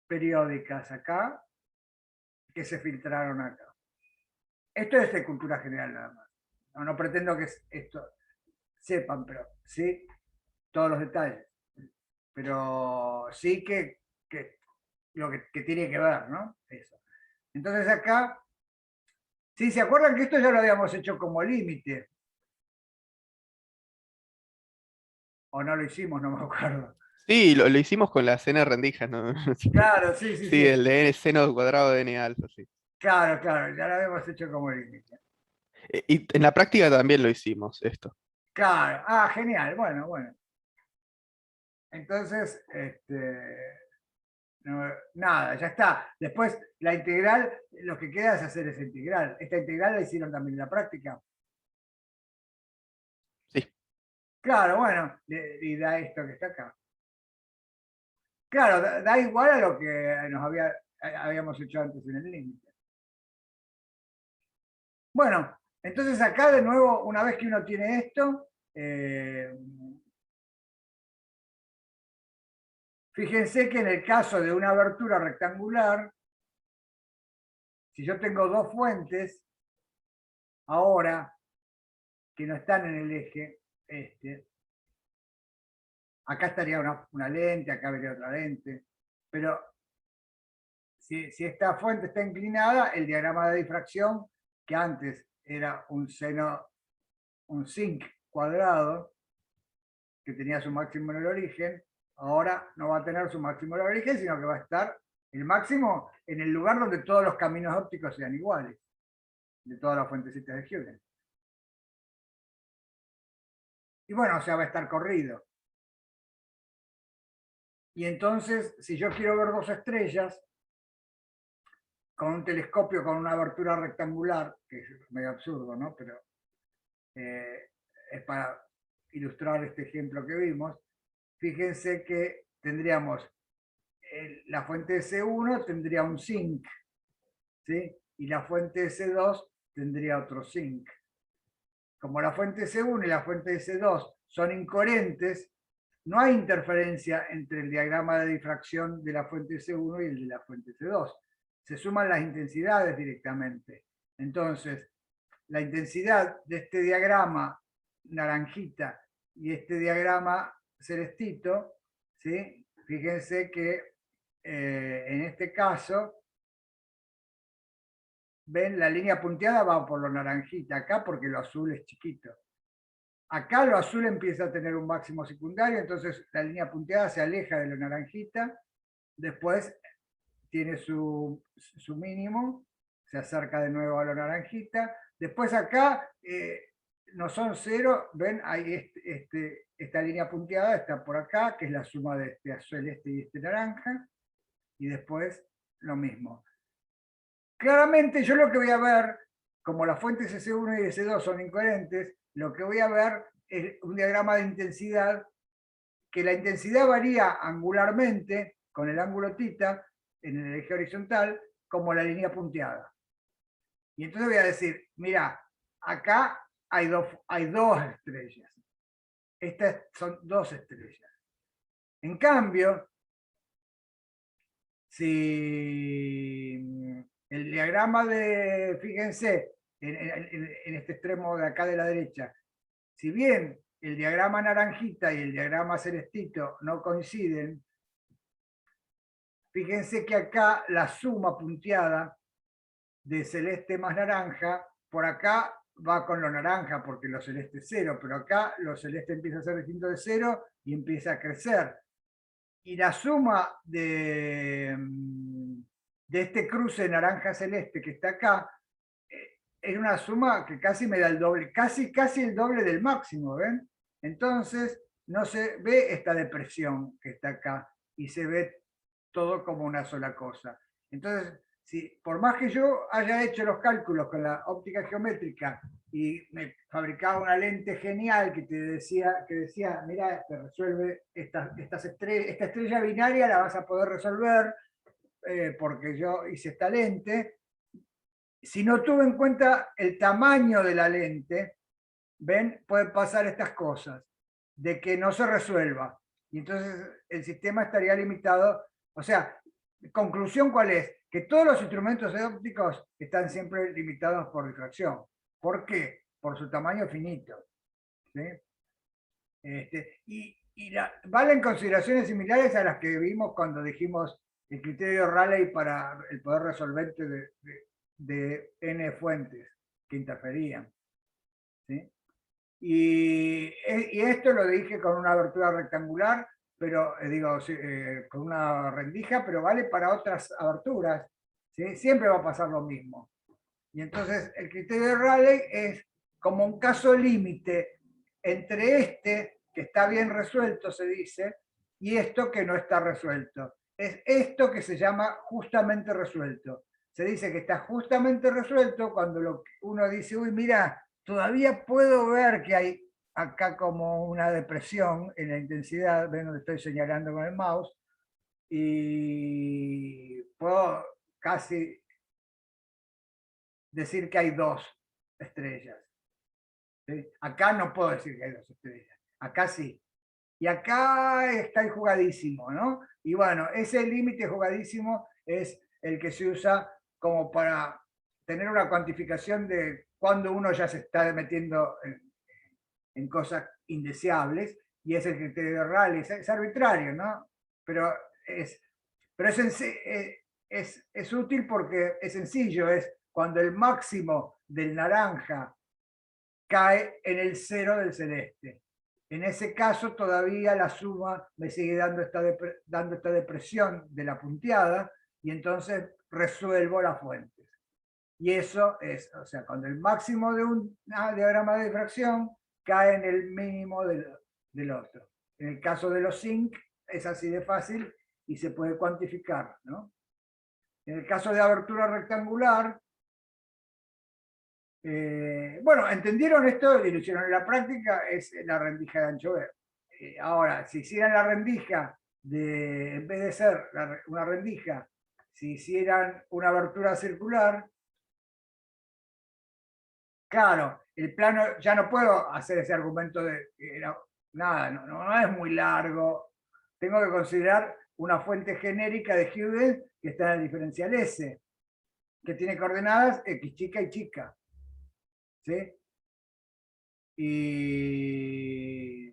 periódicas acá, que se filtraron acá. Esto es de cultura general nada más. No pretendo que esto sepan, pero sí todos los detalles. Pero sí que lo que tiene que ver, ¿no? Eso. Entonces acá, sí, ¿se acuerdan que esto ya lo habíamos hecho como límite? ¿O no lo hicimos? No me acuerdo. Sí, lo hicimos con la seno de rendijas, ¿no? Claro, sí. Sí, el de n seno cuadrado de n alfa, sí. Claro, ya lo habíamos hecho como límite. Y en la práctica también lo hicimos, esto. Claro, genial, bueno. Entonces, nada, ya está. Después, la integral, lo que queda es hacer esa integral. Esta integral la hicieron también en la práctica. Sí. Claro, bueno, y da esto que está acá. Claro, da igual a lo que habíamos hecho antes en el límite. Bueno, entonces acá de nuevo, una vez que uno tiene esto, fíjense que en el caso de una abertura rectangular, si yo tengo dos fuentes, ahora, que no están en el eje acá estaría una lente, acá vería otra lente, pero si esta fuente está inclinada, el diagrama de difracción, que antes era un zinc cuadrado, que tenía su máximo en el origen, ahora no va a tener su máximo en el origen, sino que va a estar el máximo en el lugar donde todos los caminos ópticos sean iguales, de todas las fuentecitas de Huygens. Y bueno, o sea, va a estar corrido. Y entonces, si yo quiero ver dos estrellas, con un telescopio con una abertura rectangular, que es medio absurdo, ¿no? Pero es para ilustrar este ejemplo que vimos, fíjense que tendríamos la fuente S1 tendría un zinc, ¿sí? Y la fuente S2 tendría otro zinc. Como la fuente S1 y la fuente S2 son incoherentes, no hay interferencia entre el diagrama de difracción de la fuente S1 y el de la fuente S2. Se suman las intensidades directamente. Entonces, la intensidad de este diagrama naranjita y este diagrama celestito, ¿sí? Fíjense que en este caso, ven, la línea punteada va por lo naranjita acá porque lo azul es chiquito. Acá lo azul empieza a tener un máximo secundario, entonces la línea punteada se aleja de lo naranjita, después tiene su mínimo, se acerca de nuevo a lo naranjita, después acá no son cero, ven, hay esta línea punteada está por acá, que es la suma de este azul celeste y este naranja, y después lo mismo. Claramente yo lo que voy a ver, como las fuentes S1 y S2 son incoherentes, lo que voy a ver es un diagrama de intensidad, que la intensidad varía angularmente con el ángulo θ en el eje horizontal, como la línea punteada. Y entonces voy a decir, mira, acá hay dos estrellas. Estas son dos estrellas. En cambio, si el diagrama de, fíjense, en este extremo de acá de la derecha, si bien el diagrama naranjita y el diagrama celestito no coinciden, fíjense que acá la suma punteada de celeste más naranja, por acá va con lo naranja porque lo celeste es cero, pero acá lo celeste empieza a ser distinto de cero y empieza a crecer. Y la suma de este cruce naranja-celeste que está acá, es una suma que casi me da el doble, casi el doble del máximo, ¿ven? Entonces no se ve esta depresión que está acá y se ve todo como una sola cosa. Entonces, por más que yo haya hecho los cálculos con la óptica geométrica y me fabricaba una lente genial que decía, mira, te resuelve esta estrella binaria, la vas a poder resolver porque yo hice esta lente. Si no tuve en cuenta el tamaño de la lente, ven, pueden pasar estas cosas, de que no se resuelva. Y entonces el sistema estaría limitado. O sea, conclusión, ¿cuál es? Que todos los instrumentos ópticos están siempre limitados por difracción. ¿Por qué? Por su tamaño finito. ¿Sí? Valen consideraciones similares a las que vimos cuando dijimos el criterio de Rayleigh para el poder resolvente de n fuentes que interferían. ¿Sí? Y esto lo dije con una abertura rectangular, pero con una rendija, pero vale para otras aberturas. ¿Sí? Siempre va a pasar lo mismo. Y entonces el criterio de Rayleigh es como un caso límite entre este, que está bien resuelto, se dice, y esto que no está resuelto. Es esto que se llama justamente resuelto. Se dice que está justamente resuelto cuando uno dice, uy, mira, todavía puedo ver que hay acá como una depresión en la intensidad, ven donde estoy señalando con el mouse, y puedo casi decir que hay dos estrellas. ¿Sí? Acá no puedo decir que hay dos estrellas, acá sí. Y acá está jugadísimo, ¿no? Y bueno, ese límite jugadísimo es el que se usa como para tener una cuantificación de cuando uno ya se está metiendo en cosas indeseables, y es el criterio de Rayleigh. Es arbitrario, ¿no? Pero es útil porque es sencillo, es cuando el máximo del naranja cae en el cero del celeste. En ese caso todavía la suma me sigue dando esta depresión de la punteada, y entonces resuelvo las fuentes. Y eso es, o sea, cuando el máximo de un diagrama de difracción cae en el mínimo del otro. En el caso de los zinc es así de fácil y se puede cuantificar, ¿no? En el caso de abertura rectangular, bueno, ¿entendieron esto? Y lo hicieron en la práctica, es la rendija de ancho B. Ahora, si hicieran la rendija, en vez de ser una rendija, si hicieran una abertura circular, claro, el plano, ya no puedo hacer ese argumento de nada, no es muy largo. Tengo que considerar una fuente genérica de Huygens que está en el diferencial S, que tiene coordenadas X chica y chica. ¿sí? Y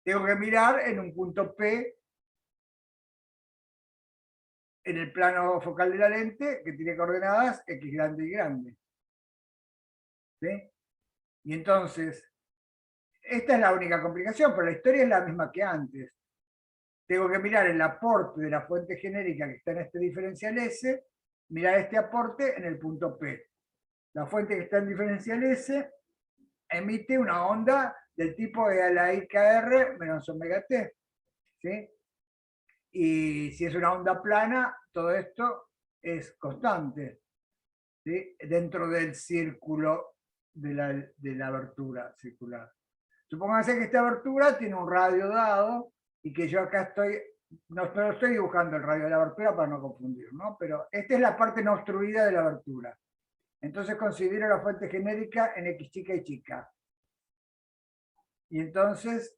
tengo que mirar en un punto P en el plano focal de la lente que tiene coordenadas X grande y grande. ¿Sí? Y entonces, esta es la única complicación, pero la historia es la misma que antes. Tengo que mirar el aporte de la fuente genérica que está en este diferencial S, mirar este aporte en el punto P. La fuente que está en diferencial S emite una onda del tipo E a la IKR menos omega t. ¿Sí? Y si es una onda plana, todo esto es constante, ¿sí? Dentro del círculo de la abertura circular. Supónganse que esta abertura tiene un radio dado y que yo acá estoy, no estoy dibujando el radio de la abertura para no confundir, ¿no? Pero esta es la parte no obstruida de la abertura. Entonces considero la fuente genérica en X chica y chica. Y entonces,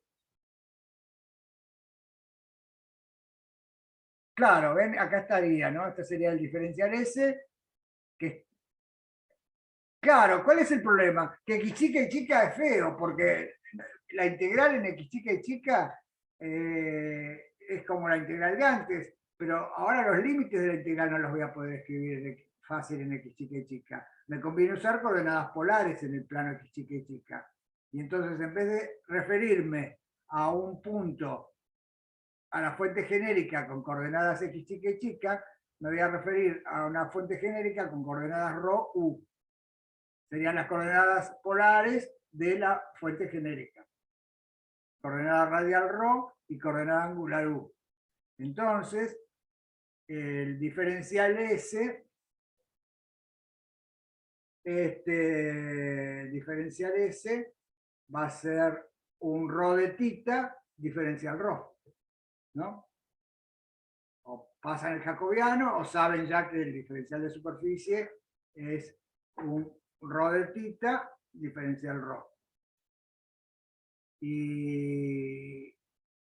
claro, ven, acá estaría, ¿no? Este sería el diferencial S, que claro, ¿cuál es el problema? Que X chica y chica es feo, porque la integral en X chica y chica es como la integral de antes, pero ahora los límites de la integral no los voy a poder escribir fácil en X chica y chica. Me conviene usar coordenadas polares en el plano X chica y chica. Y entonces, en vez de referirme a un punto, a la fuente genérica con coordenadas X chica y chica, me voy a referir a una fuente genérica con coordenadas ρ, u. Serían las coordenadas polares de la fuente genérica. Coordenada radial ρ y coordenada angular u. Entonces, el diferencial S, diferencial S va a ser un ρ de tita diferencial ρ, ¿no? O pasan el jacobiano o saben ya que el diferencial de superficie es un ρ de tita diferencial ρ. ¿Y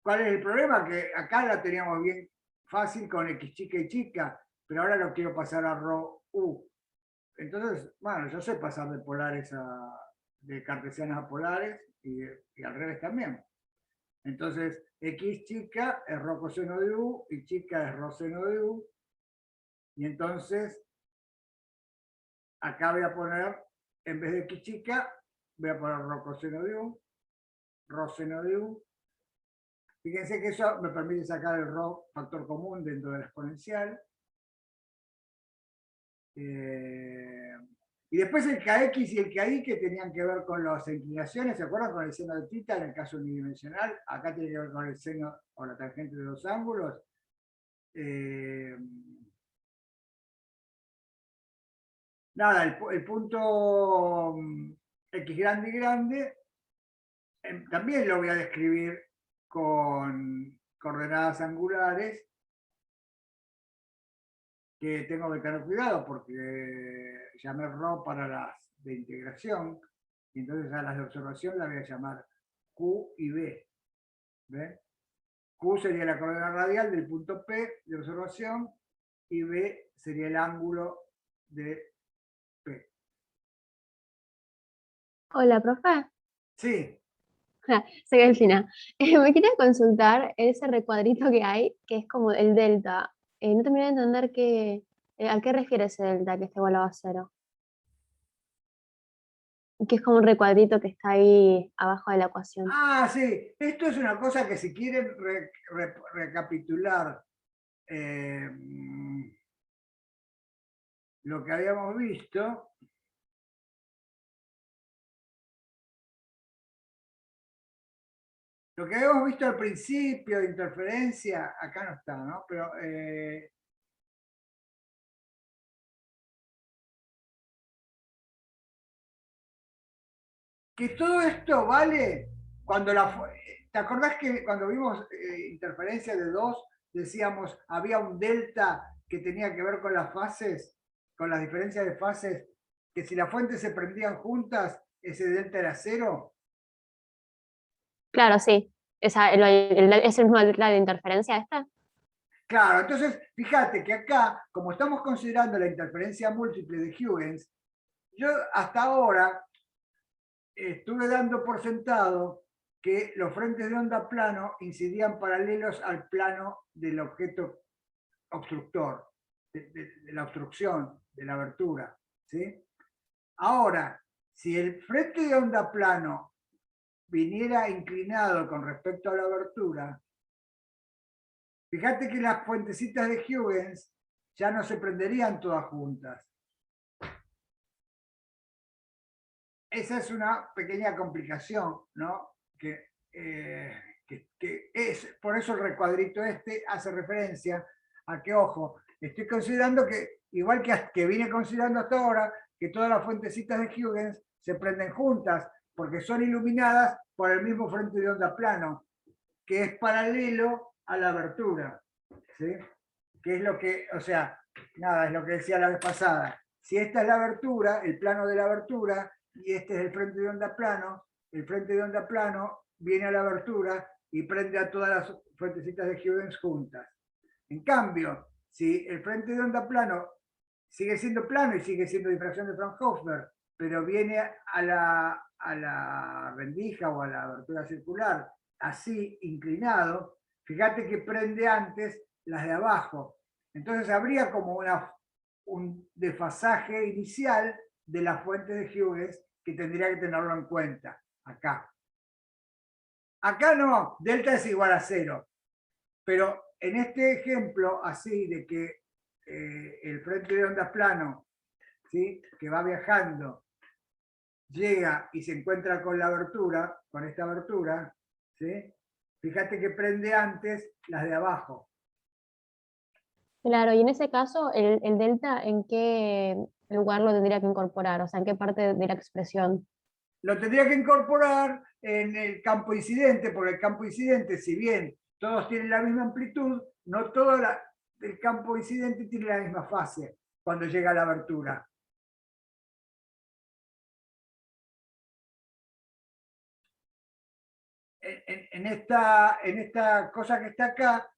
cuál es el problema? Que acá la teníamos bien fácil con X chica y chica, pero ahora lo quiero pasar a ρ u. Entonces, bueno, yo sé pasar de polares de cartesianas a polares y al revés también. Entonces, X chica es ρ coseno de u y chica es ρ seno de u. Y entonces, acá voy a poner, en vez de X chica, voy a poner ρ coseno de u, ρ seno de u. Fíjense que eso me permite sacar el ρ factor común dentro de la exponencial. Y después el kx y el ki que tenían que ver con las inclinaciones, ¿se acuerdan? Con el seno de tita en el caso unidimensional. Acá tiene que ver con el seno o la tangente de los ángulos. Nada, el punto x grande y grande también lo voy a describir con coordenadas angulares, que tengo que tener cuidado porque llamé ρ para las de integración, y entonces a las de observación las voy a llamar Q y B. ¿Ven? Q sería la coordenada radial del punto P de observación y B sería el ángulo de P. Hola, profe. Sí, Soy Delfina. Me quería consultar ese recuadrito que hay, que es como el delta. No terminé de entender a qué refiere ese delta que está igualado a 0. Que es como un recuadrito que está ahí abajo de la ecuación. ah, sí, esto es una cosa que si quieren recapitular lo que habíamos visto, lo que habíamos visto al principio de interferencia, acá no está, ¿no? Pero que todo esto vale cuando ¿te acordás que cuando vimos interferencia de 2 decíamos había un delta que tenía que ver con las fases, con las diferencias de fases, que si las fuentes se prendían juntas, ese delta era 0? Claro, sí. ¿Es el mismo delta de interferencia esta? Claro, entonces fíjate que acá, como estamos considerando la interferencia múltiple de Huygens, yo hasta ahora estuve dando por sentado que los frentes de onda plano incidían paralelos al plano del objeto obstructor, de la obstrucción, de la abertura, ¿sí? Ahora, si el frente de onda plano viniera inclinado con respecto a la abertura, fíjate que las fuentecitas de Huygens ya no se prenderían todas juntas. Esa es una pequeña complicación, ¿no? Que es, por eso el recuadrito este hace referencia a que, ojo, estoy considerando que, igual que vine considerando hasta ahora, que todas las fuentecitas de Huygens se prenden juntas, porque son iluminadas por el mismo frente de onda plano, que es paralelo a la abertura, ¿sí? Que es lo que, o sea, nada, es lo que decía la vez pasada. Si esta es la abertura, el plano de la abertura, y este es el frente de onda plano, el frente de onda plano viene a la abertura y prende a todas las fuentecitas de Huygens juntas. En cambio, si el frente de onda plano sigue siendo plano y sigue siendo difracción de Fraunhofer, pero viene a la rendija o a la abertura circular así inclinado, fíjate que prende antes las de abajo. Entonces habría como un desfasaje inicial de la fuente de Huygens que tendría que tenerlo en cuenta acá. Acá no, delta es igual a 0, pero en este ejemplo así de que el frente de onda plano, ¿sí?, que va viajando, llega y se encuentra con la abertura, con esta abertura, ¿sí?, fíjate que prende antes las de abajo. Claro, y en ese caso, el delta, ¿en qué lugar lo tendría que incorporar? O sea, ¿en qué parte de la expresión? Lo tendría que incorporar en el campo incidente, porque el campo incidente, si bien todos tienen la misma amplitud, no todo el campo incidente tiene la misma fase cuando llega a la abertura. En esta cosa que está acá,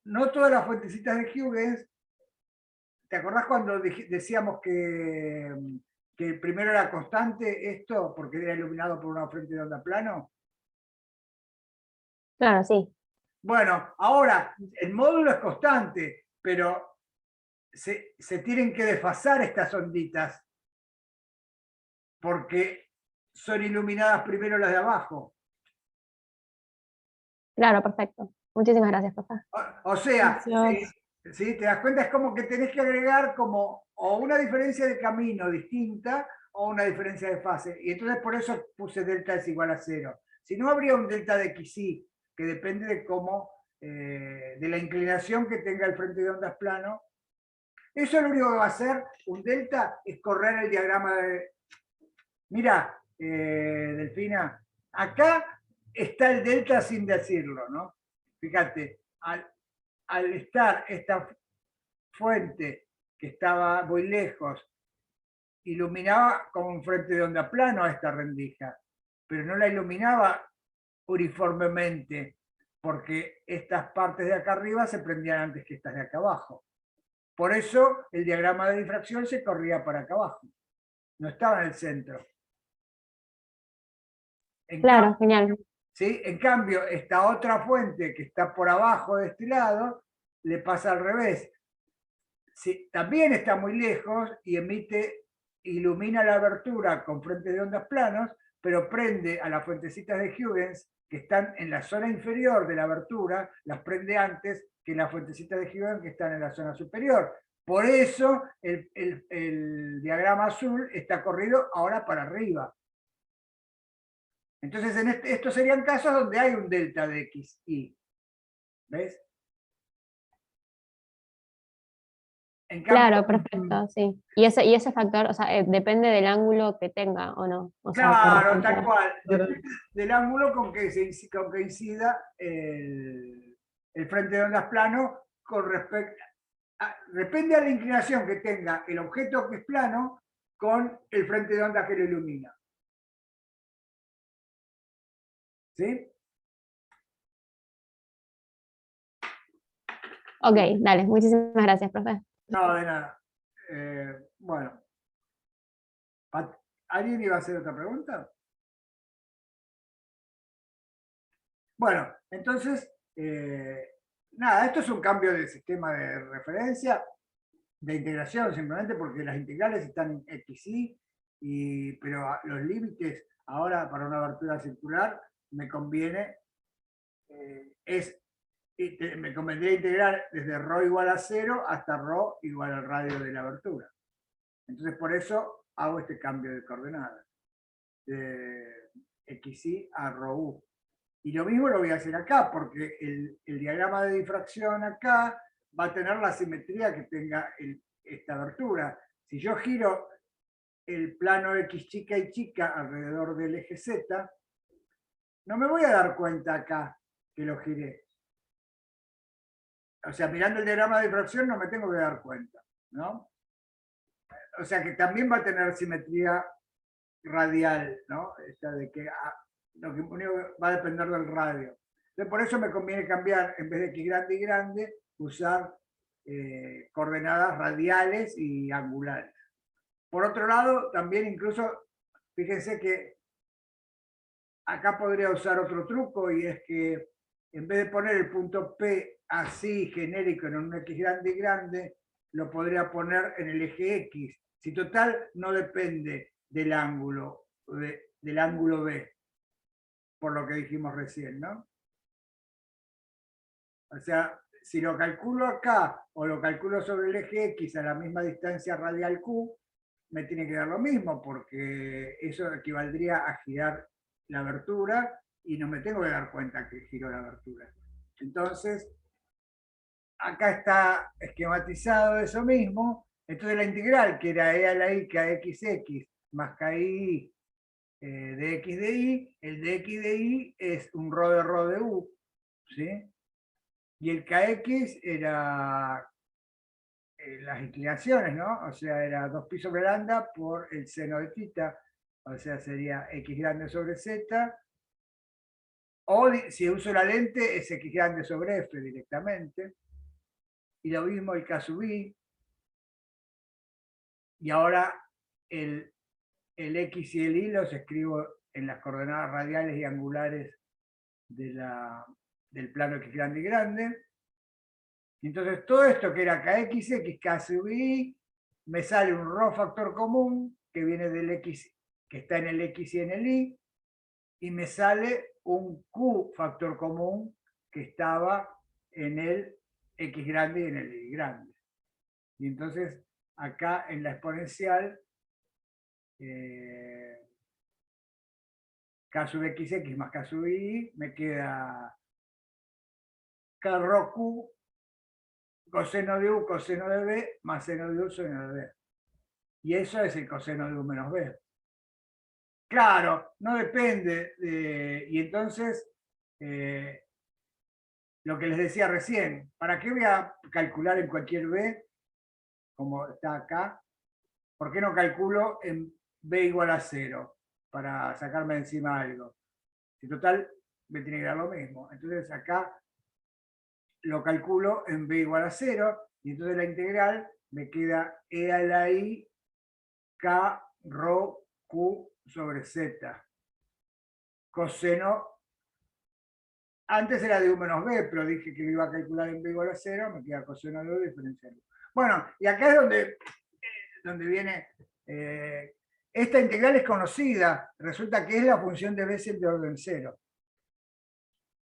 no todas las fuentecitas de Huygens. ¿Te acordás cuando decíamos que primero era constante esto porque era iluminado por una frente de onda plano? Claro, sí. Bueno, ahora el módulo es constante, pero se tienen que desfasar estas onditas porque son iluminadas primero las de abajo. Claro, perfecto. Muchísimas gracias, profe. O sea, Gracias. ¿sí? ¿Te das cuenta? Es como que tenés que agregar como o una diferencia de camino distinta o una diferencia de fase. Y entonces por eso puse delta es igual a 0. Si no, habría un delta de XY, que depende de cómo, de la inclinación que tenga el frente de ondas plano. Eso lo único que va a hacer un delta es correr el diagrama de... Mira, Delfina, acá está el delta sin decirlo, ¿no? Fíjate, al estar esta fuente que estaba muy lejos, iluminaba como un frente de onda plano a esta rendija, pero no la iluminaba uniformemente, porque estas partes de acá arriba se prendían antes que estas de acá abajo. Por eso el diagrama de difracción se corría para acá abajo, no estaba en el centro. Claro, genial. ¿Sí? En cambio, esta otra fuente que está por abajo de este lado, le pasa al revés. Sí, también está muy lejos y ilumina la abertura con frentes de ondas planos, pero prende a las fuentecitas de Huygens que están en la zona inferior de la abertura, las prende antes que las fuentecitas de Huygens que están en la zona superior. Por eso el diagrama azul está corrido ahora para arriba. Entonces, estos serían casos donde hay un delta de XY. ¿Ves? En cambio, Claro, perfecto, sí. Y ese factor, o sea, depende del ángulo que tenga, ¿o no? O sea, claro, por tal ejemplo, cual. Depende del ángulo con que incida el frente de ondas plano con respecto. Depende de la inclinación que tenga el objeto que es plano con el frente de ondas que lo ilumina. ¿Sí? ok, dale, muchísimas gracias, profe. No, de nada. Bueno. ¿Alguien iba a hacer otra pregunta? Bueno, entonces, nada, esto es un cambio de sistema de referencia, de integración, simplemente porque las integrales están en XY, pero los límites ahora para una abertura circular me conviene, me convendría integrar desde ρ igual a 0 hasta ρ igual al radio de la abertura. Entonces por eso hago este cambio de coordenadas, de XY a ρu. Y lo mismo lo voy a hacer acá, porque el diagrama de difracción acá va a tener la simetría que tenga esta abertura. Si yo giro el plano X chica y chica alrededor del eje Z, no me voy a dar cuenta acá que lo giré. O sea, mirando el diagrama de difracción no me tengo que dar cuenta, ¿no? O sea que también va a tener simetría radial, ¿no? Esta de que lo que único va a depender del radio. Entonces, por eso me conviene cambiar, en vez de X grande y grande, usar coordenadas radiales y angulares. Por otro lado, también incluso, fíjense que acá podría usar otro truco, y es que en vez de poner el punto P así genérico en un X grande y grande, lo podría poner en el eje X. Si total no depende del ángulo B, por lo que dijimos recién, ¿no? O sea, si lo calculo acá o lo calculo sobre el eje X a la misma distancia radial Q, me tiene que dar lo mismo, porque eso equivaldría a girar la abertura y no me tengo que dar cuenta que giro la abertura. Entonces, acá está esquematizado eso mismo. Entonces la integral, que era e a la i kxx más ki de x de y, el de x de y es un ρ de u, ¿sí? Y el kx era las inclinaciones, ¿no? O sea, era 2pi sobre lambda por el seno de θ, o sea, sería x grande sobre z, o si uso la lente es x grande sobre f directamente, y lo mismo el k sub i, y ahora el x y el y los escribo en las coordenadas radiales y angulares del plano x grande y grande. Y entonces todo esto que era kxx, k sub i, me sale un ρ factor común que viene del x, que está en el x y en el y me sale un q factor común que estaba en el x grande y en el y grande. Y entonces acá en la exponencial k sub xx más k sub i, me queda k rho q coseno de u, coseno de b, más seno de u, seno de b. Y eso es el coseno de u menos b. Claro, no depende y entonces, lo que les decía recién, ¿para qué voy a calcular en cualquier b, como está acá? ¿Por qué no calculo en b igual a 0, para sacarme de encima algo? Si total, me tiene que dar lo mismo. Entonces acá lo calculo en b igual a 0, y entonces la integral me queda e a la i k rho q sobre z. Coseno, antes era de u menos b, pero dije que lo iba a calcular en b igual a 0, me queda coseno de u diferencial. Bueno, y acá es donde viene, esta integral es conocida, resulta que es la función de Bessel de orden 0,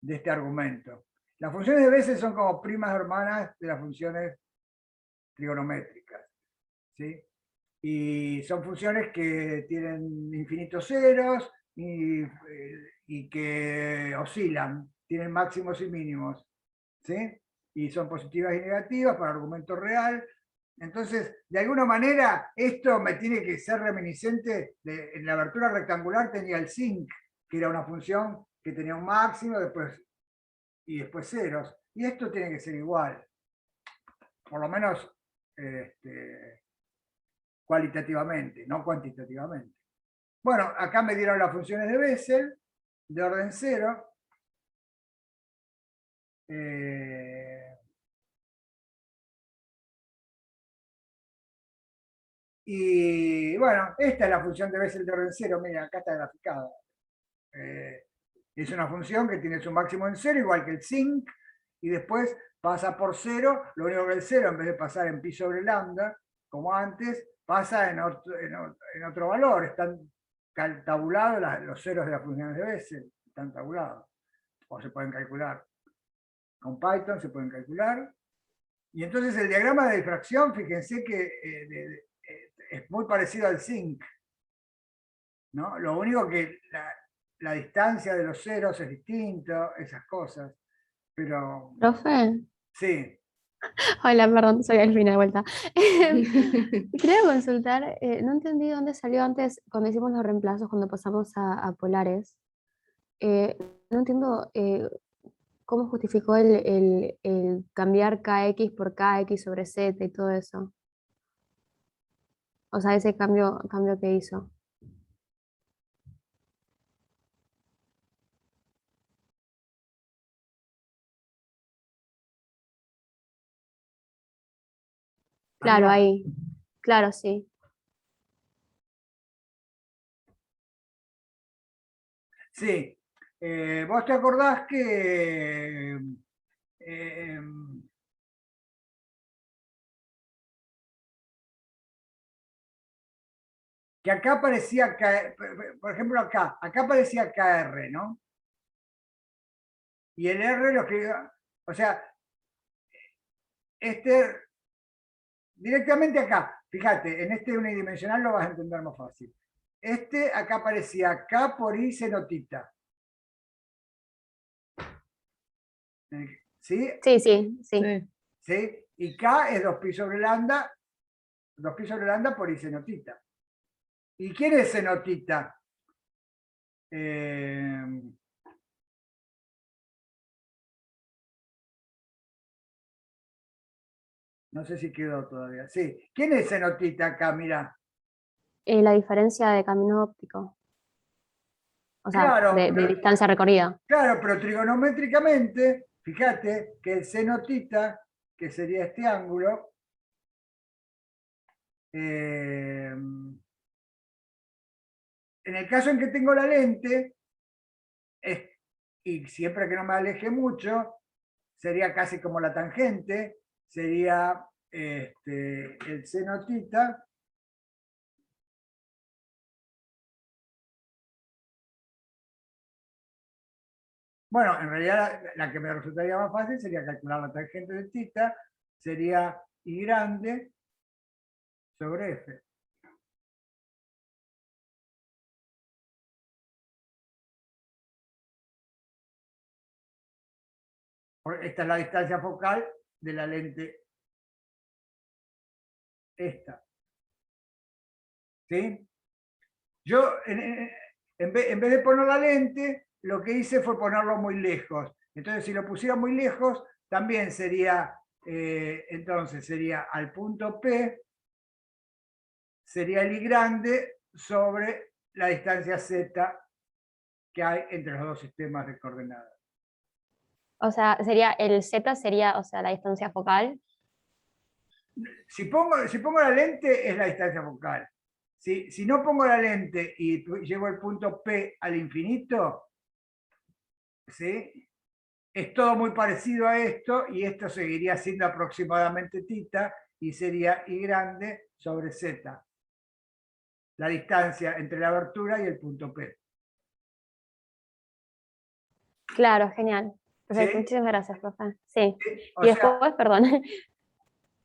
de este argumento. Las funciones de Bessel son como primas hermanas de las funciones trigonométricas, ¿sí? Y son funciones que tienen infinitos ceros y que oscilan, tienen máximos y mínimos, ¿sí? Y son positivas y negativas para argumento real. Entonces, de alguna manera, esto me tiene que ser reminiscente en la abertura rectangular tenía el sinc, que era una función que tenía un máximo y después ceros. Y esto tiene que ser igual, por lo menos cualitativamente, no cuantitativamente. Bueno, acá me dieron las funciones de Bessel, de orden 0. Y bueno, esta es la función de Bessel de orden cero. Mira, acá está graficada. Es una función que tiene su máximo en cero, igual que el zinc, y después pasa por cero. Lo único que el cero, en vez de pasar en pi sobre lambda, como antes, pasa en otro valor. Están tabulados los ceros de las funciones de Bessel, están tabulados. O se pueden calcular. Con Python se pueden calcular. Y entonces el diagrama de difracción, fíjense que es muy parecido al zinc, ¿no? Lo único que la distancia de los ceros es distinta, esas cosas. Pero Profe, sí, Hola, perdón, soy Alfina de vuelta. Quería consultar, no entendí dónde salió antes cuando hicimos los reemplazos, cuando pasamos a polares. No entiendo cómo justificó el cambiar kx por kx sobre z y todo eso. O sea, ese cambio que hizo. Claro, Andá. ahí. Claro, sí. Sí. ¿Vos te acordás que eh, acá aparecía, por ejemplo, acá aparecía KR, ¿no? Y el R lo que, o sea, directamente acá, fíjate, en este unidimensional lo vas a entender más fácil. Acá aparecía K por I senotita. ¿Sí? Sí, sí, sí. ¿Sí? Y K es 2pi sobre lambda, 2pi sobre lambda por I senotita. ¿Y quién es senotita? No sé si quedó todavía. Sí. ¿Quién es senotita acá? Mirá. La diferencia de camino óptico. O sea, Claro, de distancia recorrida. claro, pero trigonométricamente, fíjate que el seno tita, que sería este ángulo, en el caso en que tengo la lente, y siempre que no me aleje mucho, sería casi como la tangente, sería el seno tita. Bueno, en realidad la que me resultaría más fácil sería calcular la tangente de tita, sería I grande sobre F. Esta es la distancia focal de la lente esta. ¿Sí? Yo, en vez de poner la lente, lo que hice fue ponerlo muy lejos. Entonces, si lo pusiera muy lejos, también sería, entonces sería al punto P, sería el I grande sobre la distancia Z que hay entre los dos sistemas de coordenadas. O sea, el z sería, o sea, la distancia focal. Si pongo la lente, es la distancia focal. Si no pongo la lente y llego al punto P al infinito, ¿sí? Es todo muy parecido a esto, y esto seguiría siendo aproximadamente tita, y sería I grande sobre Z. La distancia entre la abertura y el punto P. Claro, genial. Perfecto, ¿Sí? muchísimas gracias, profe. Sí. O Y sea, después, perdón.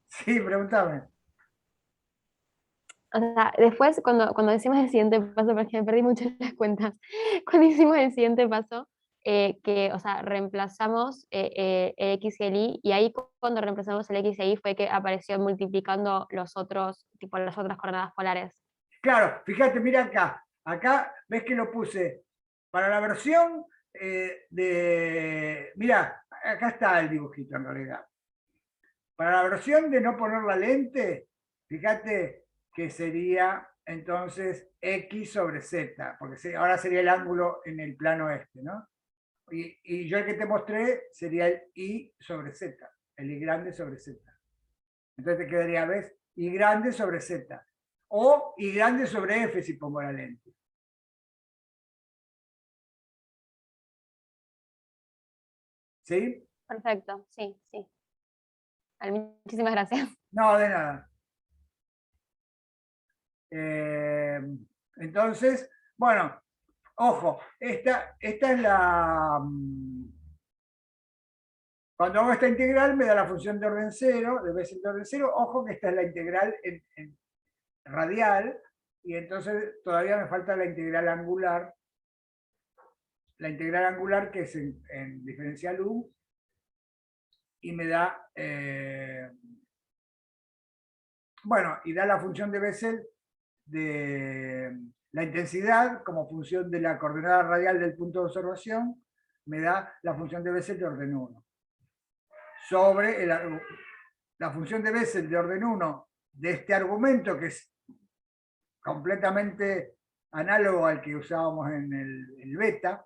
sí, pregúntame. O sea, después cuando hicimos el siguiente paso, porque me perdí mucho en las cuentas, cuando hicimos el siguiente paso, o sea, reemplazamos el X y el Y, y ahí cuando reemplazamos el X y el Y fue que apareció multiplicando los otros, tipo las otras coordenadas polares. Claro, fíjate, mira acá. Acá ves que lo puse para la versión Mira, acá está el dibujito en realidad. Para la versión de no poner la lente, fíjate que sería entonces X sobre Z, porque ahora sería el ángulo en el plano este, ¿no? Y yo el que te mostré sería el I sobre Z, el I grande sobre Z. Entonces te quedaría, ¿ves? I grande sobre Z. O I grande sobre F si pongo la lente. ¿Sí? Perfecto, sí, sí. Muchísimas gracias. No, de nada. Entonces, bueno, ojo, esta es la... Cuando hago esta integral me da la función de orden 0, de Bessel de orden 0. Ojo que esta es la integral en radial, y entonces todavía me falta la integral angular. La integral angular que es en diferencial U, y me da... bueno, y da la función de Bessel de la intensidad como función de la coordenada radial del punto de observación, me da la función de Bessel de orden 1. Sobre la función de Bessel de orden 1 de este argumento, que es completamente análogo al que usábamos en el beta,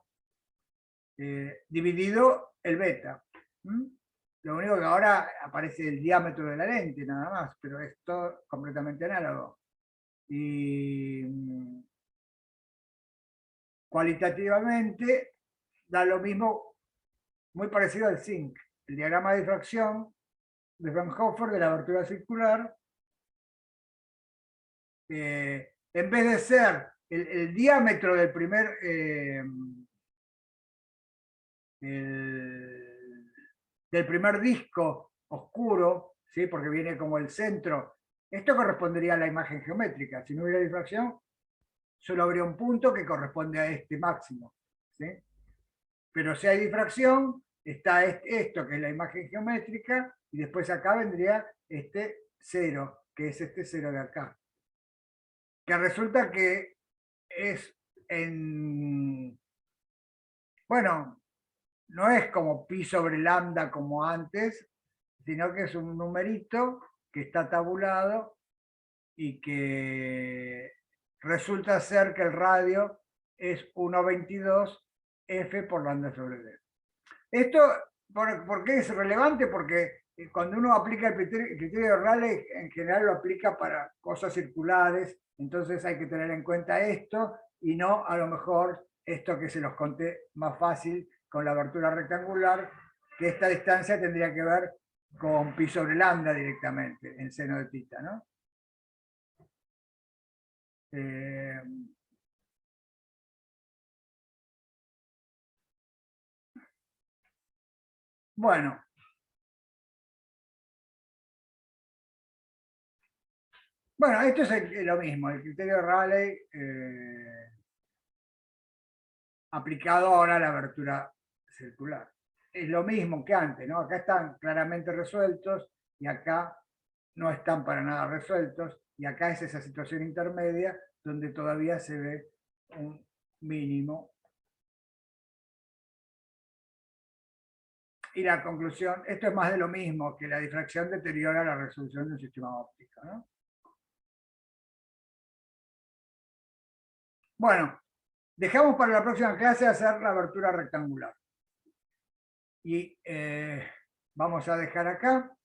dividido el beta. Lo único que ahora aparece el diámetro de la lente, nada más, pero es todo completamente análogo. Y cualitativamente da lo mismo, muy parecido al zinc. El diagrama de difracción de Fraunhofer de la abertura circular, en vez de ser el diámetro del primer del primer disco oscuro, ¿sí? Porque viene como el centro, esto correspondería a la imagen geométrica. Si no hubiera difracción, solo habría un punto que corresponde a este máximo, ¿sí? Pero si hay difracción, está esto que es la imagen geométrica, y después acá vendría este 0, que es este 0 de acá. Que resulta que es bueno, no es como pi sobre lambda como antes, sino que es un numerito que está tabulado y que resulta ser que el radio es 1,22 F por lambda sobre D. Esto, ¿por qué es relevante? Porque cuando uno aplica el criterio de Rayleigh, en general lo aplica para cosas circulares, entonces hay que tener en cuenta esto, y no a lo mejor esto que se los conté más fácil con la abertura rectangular, que esta distancia tendría que ver con pi sobre lambda directamente, en seno de tita, ¿no? Bueno. Bueno, esto es lo mismo, el criterio de Rayleigh aplicado ahora a la abertura circular. Es lo mismo que antes, ¿no? Acá están claramente resueltos y acá no están para nada resueltos, y acá es esa situación intermedia donde todavía se ve un mínimo. Y la conclusión, esto es más de lo mismo, que la difracción deteriora la resolución del sistema óptico, ¿no? Bueno, dejamos para la próxima clase hacer la abertura rectangular. Y vamos a dejar acá.